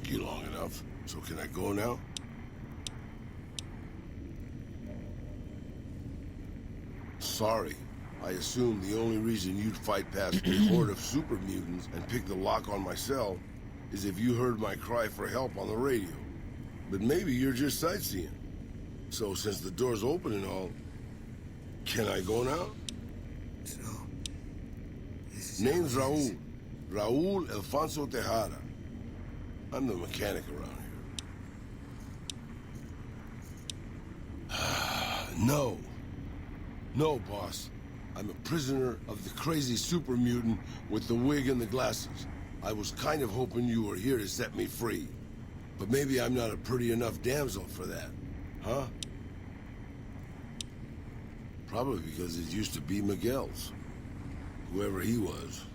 you long enough. So can I go now? Sorry. I assumed the only reason you'd fight past a horde of super mutants and pick the lock on my cell is if you heard my cry for help on the radio. But maybe you're just sightseeing. So since the door's open and all, can I go now? So, Name's Raul. Raul Alfonso Tejada. I'm the mechanic around here. No. No, boss. I'm a prisoner of the crazy super mutant with the wig and the glasses. I was kind of hoping you were here to set me free. But maybe I'm not a pretty enough damsel for that. Huh? Probably because it used to be Miguel's. Whoever he was.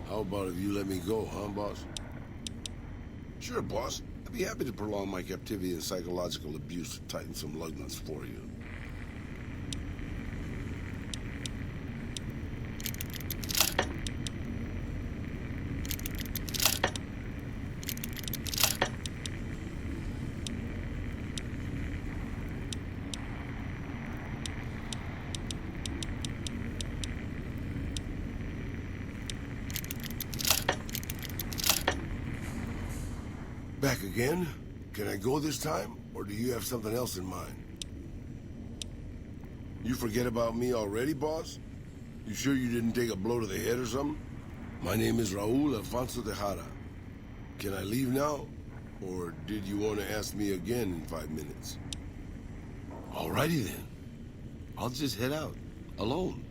How about if you let me go, huh, boss? Sure, boss. I'd be happy to prolong my captivity and psychological abuse to tighten some lug nuts for you. Back again? Can I go this time, or do you have something else in mind? You forget about me already, boss? You sure you didn't take a blow to the head or something? My name is Raul Alfonso Tejada. Can I leave now, or did you want to ask me again in 5 minutes? Alrighty then. I'll just head out, alone,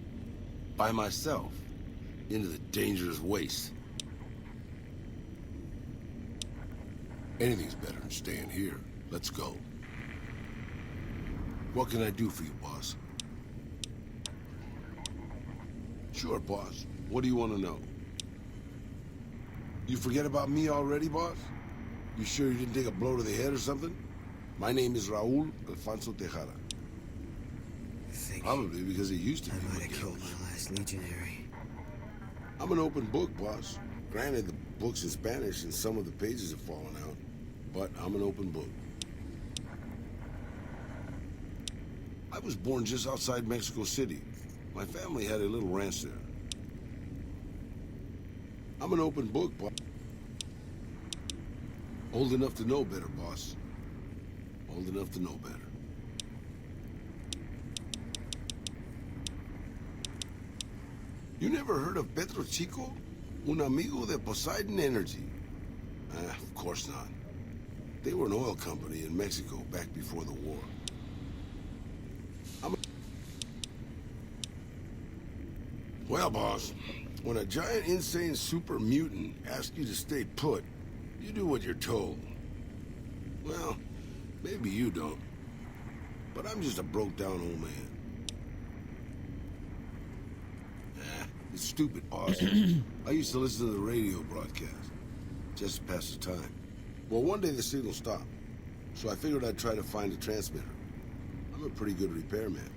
by myself, into the dangerous waste. Anything's better than staying here. Let's go. What can I do for you, boss? Sure, boss. What do you want to know? You forget about me already, boss? You sure you didn't take a blow to the head or something? My name is Raul Alfonso Tejada. Probably because it used to be. I might have killed my last legionary. I'm an open book, boss. Granted, the book's in Spanish and some of the pages have fallen out, but I'm an open book. I was born just outside Mexico City. My family had a little ranch there. I'm an open book, boss. Old enough to know better, boss. Old enough to know better. You never heard of Pedro Chico? Un amigo de Poseidon Energy? Of course not. They were an oil company in Mexico back before the war. Well, boss, when a giant, insane super mutant asks you to stay put, you do what you're told. Well, maybe you don't. But I'm just a broke-down old man. It's stupid, boss. I used to listen to the radio broadcast, just to pass the time. Well, one day the signal stopped, so I figured I'd try to find a transmitter. I'm a pretty good repairman.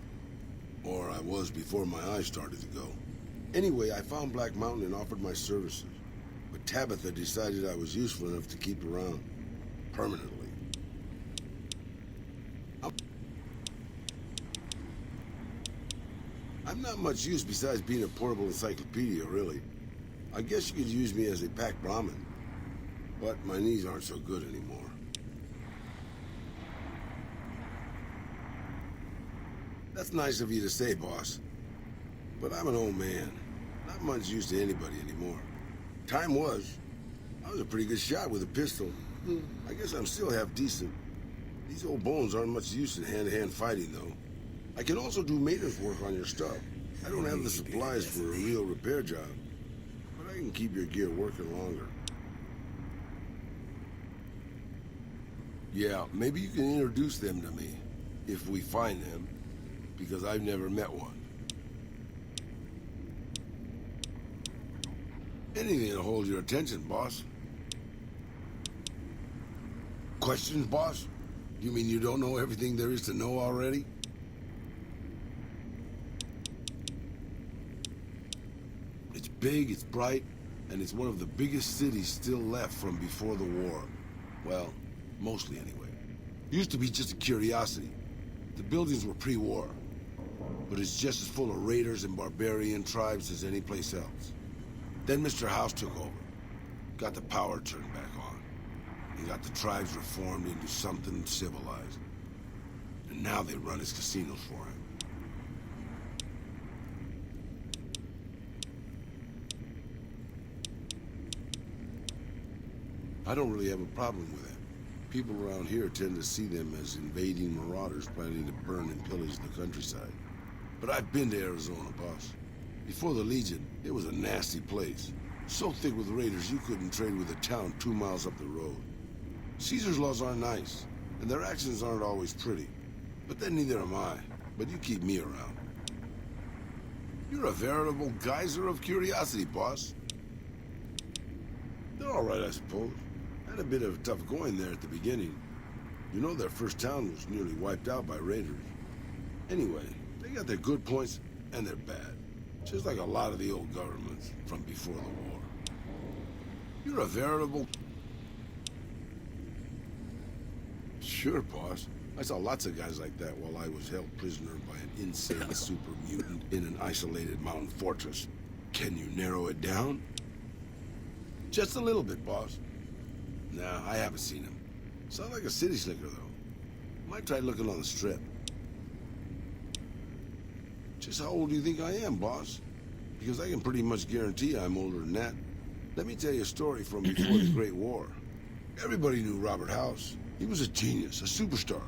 Or I was before my eyes started to go. Anyway, I found Black Mountain and offered my services. But Tabitha decided I was useful enough to keep around. Permanently. I'm not much use besides being a portable encyclopedia, really. I guess you could use me as a pack Brahmin. But my knees aren't so good anymore. That's nice of you to say, boss. But I'm an old man. Not much use to anybody anymore. Time was. I was a pretty good shot with a pistol. I guess I'm still half decent. These old bones aren't much use in hand-to-hand fighting, though. I can also do maintenance work on your stuff. I don't have the supplies for a real repair job. But I can keep your gear working longer. Yeah, maybe you can introduce them to me. If we find them. Because I've never met one. Anything to hold your attention, boss. Questions, boss? You mean you don't know everything there is to know already? It's big, it's bright, and it's one of the biggest cities still left from before the war. Well, mostly anyway. Used to be just a curiosity. The buildings were pre-war, but it's just as full of raiders and barbarian tribes as any place else. Then Mr. House took over, got the power turned back on, and got the tribes reformed into something civilized. And now they run his casinos for him. I don't really have a problem with it. People around here tend to see them as invading marauders planning to burn and pillage the countryside. But I've been to Arizona, boss. Before the Legion, it was a nasty place. So thick with raiders, you couldn't trade with a town 2 miles up the road. Caesar's laws aren't nice, and their actions aren't always pretty. But then neither am I. But you keep me around. You're a veritable geyser of curiosity, boss. They're all right, I suppose. Had a bit of tough going there at the beginning. You know their first town was nearly wiped out by raiders. Anyway, they got their good points and their bad. Just like a lot of the old governments from before the war. You're a veritable... Sure, boss. I saw lots of guys like that while I was held prisoner by an insane super mutant in an isolated mountain fortress. Can you narrow it down? Just a little bit, boss. Nah, I haven't seen him. Sound like a city slicker, though. Might try looking on the strip. Just how old do you think I am, boss? Because I can pretty much guarantee I'm older than that. Let me tell you a story from before the Great War. Everybody knew Robert House. He was a genius, a superstar.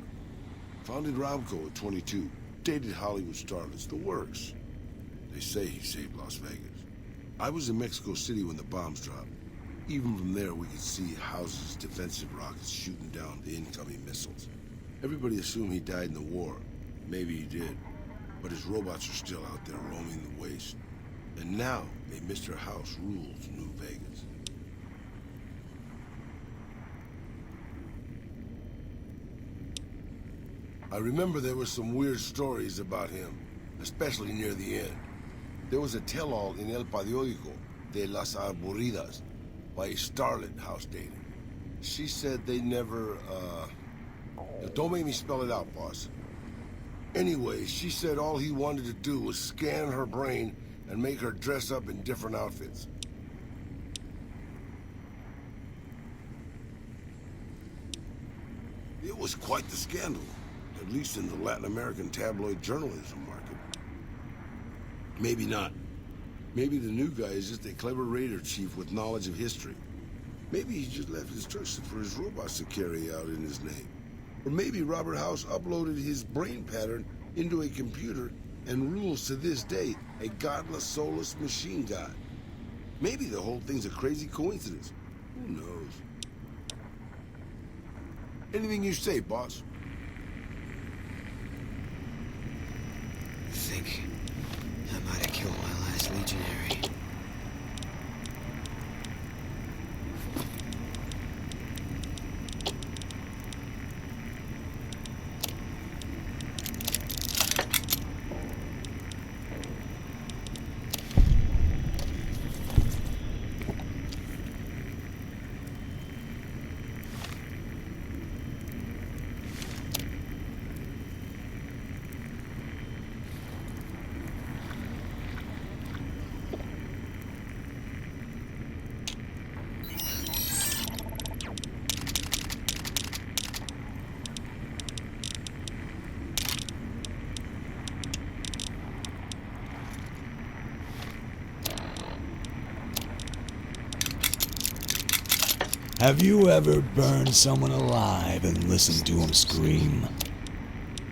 Founded Romco at 22. Dated Hollywood starlets, the works. They say he saved Las Vegas. I was in Mexico City when the bombs dropped. Even from there, we could see House's defensive rockets shooting down the incoming missiles. Everybody assumed he died in the war. Maybe he did. But his robots are still out there roaming the waste. And now, Mr. House rules New Vegas. I remember there were some weird stories about him, especially near the end. There was a tell-all in El Periódico de las Aburridas by a starlet House dated. She said they never, don't make me spell it out, boss. Anyway, she said all he wanted to do was scan her brain and make her dress up in different outfits. It was quite the scandal, at least in the Latin American tabloid journalism market. Maybe not. Maybe the new guy is just a clever raider chief with knowledge of history. Maybe he just left his trust for his robots to carry out in his name. Or maybe Robert House uploaded his brain pattern into a computer and rules to this day a godless, soulless machine god. Maybe the whole thing's a crazy coincidence. Who knows? Anything you say, boss. I think I might have killed my last legionary. Have you ever burned someone alive and listened to him scream?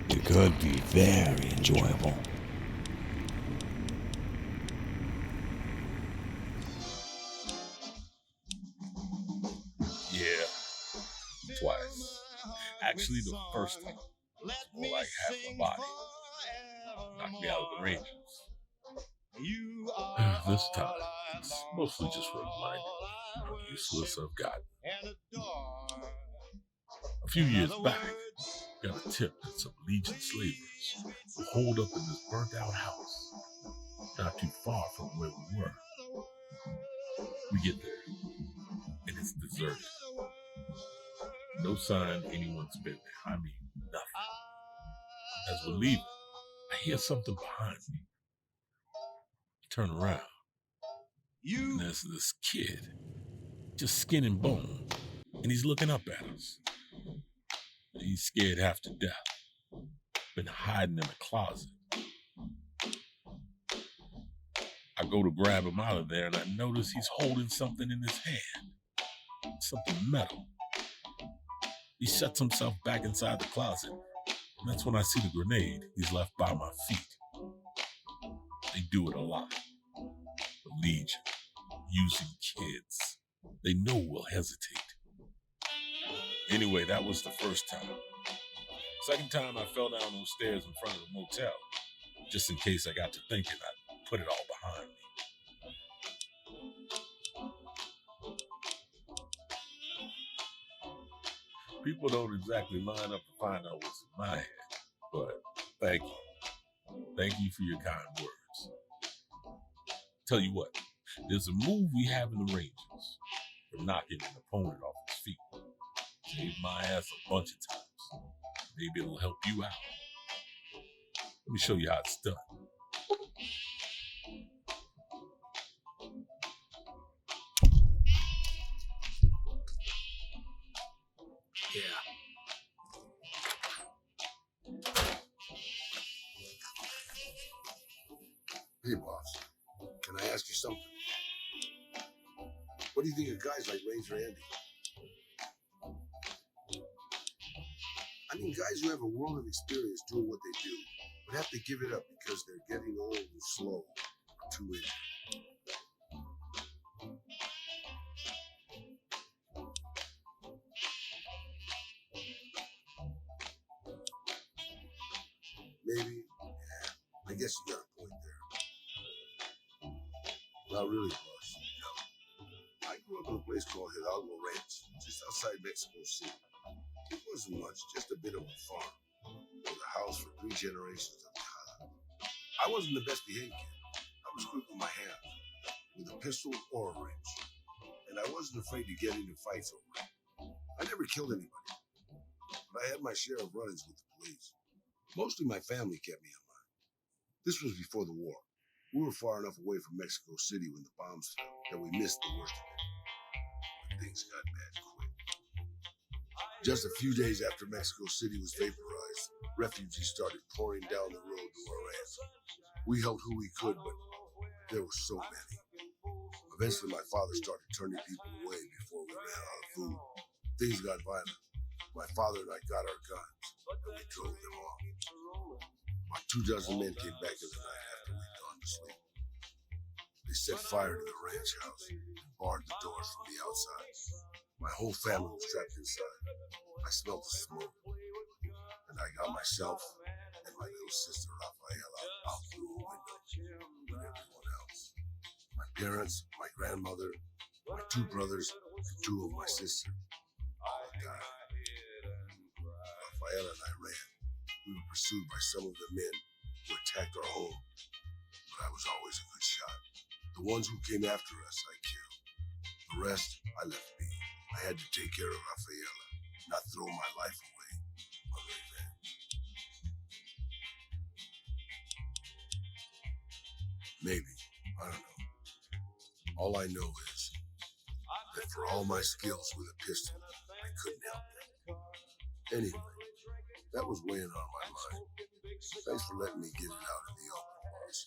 It could be very enjoyable. Yeah, twice. Actually, the first time was more like half my body. Knocked me out of the ranges. This time, it's mostly just a reminder of how useless I've gotten. A few years back, got a tip that some Legion slavers were holed up in this burnt-out house, not too far from where we were. We get there, and it's deserted. No sign anyone's been behind me. Nothing. As we're leaving, I hear something behind me. Turn around. And there's this kid, just skin and bone, and he's looking up at us. He's scared half to death. Been hiding in the closet. I go to grab him out of there, and I notice he's holding something in his hand. Something metal. He shuts himself back inside the closet, and that's when I see the grenade he's left by my feet. They do it a lot. The Legion, using kids. They know we'll hesitate. Anyway, that was the first time. Second time, I fell down those stairs in front of the motel. Just in case I got to thinking, I'd put it all behind me. People don't exactly line up to find out what's in my head, but thank you. Thank you for your kind words. Tell you what, there's a move we have in the Rangers for knocking an opponent off his feet. Saved my ass a bunch of times. Maybe it'll help you out. Let me show you how it's done. Yeah. Hey, boss. Can I ask you something? What do you think of guys like Ranger Andy? I mean, guys who have a world of experience doing what they do, but have to give it up because they're getting old and slow or too injured. Maybe, yeah, I guess you got a point there. Not really, boss. No. I grew up in a place called Hidalgo Ranch, just outside Mexico City. It wasn't much, just a bit of a farm, with a house for 3 generations of Tejada. I wasn't the best behaved kid. I was quick with my hands, with a pistol or a wrench, and I wasn't afraid to get into fights over it. I never killed anybody, but I had my share of run-ins with the police. Mostly my family kept me in line. This was before the war. We were far enough away from Mexico City when the bombs fell that we missed the worst of it. But things got bad quick. Just a few days after Mexico City was vaporized, refugees started pouring down the road to our ranch. We helped who we could, but there were so many. Eventually, my father started turning people away before we ran out of food. Things got violent. My father and I got our guns, and we drove them off. About 24 men came back in the night after we'd gone to sleep. They set fire to the ranch house and barred the doors from the outside. My whole family was trapped inside. I smelled the smoke, and I got myself and my little sister Rafaela out through a window with everyone else. My parents, my grandmother, my 2 brothers, and 2 of my sisters all died. Rafaela and I ran. We were pursued by some of the men who attacked our home, but I was always a good shot. The ones who came after us, I killed. The rest, I left be. I had to take care of Rafaela, not throw my life away on revenge. Maybe, I don't know. All I know is that for all my skills with a pistol, I couldn't help them. Anyway, that was weighing on my mind. Thanks for letting me get it out in the open, boss.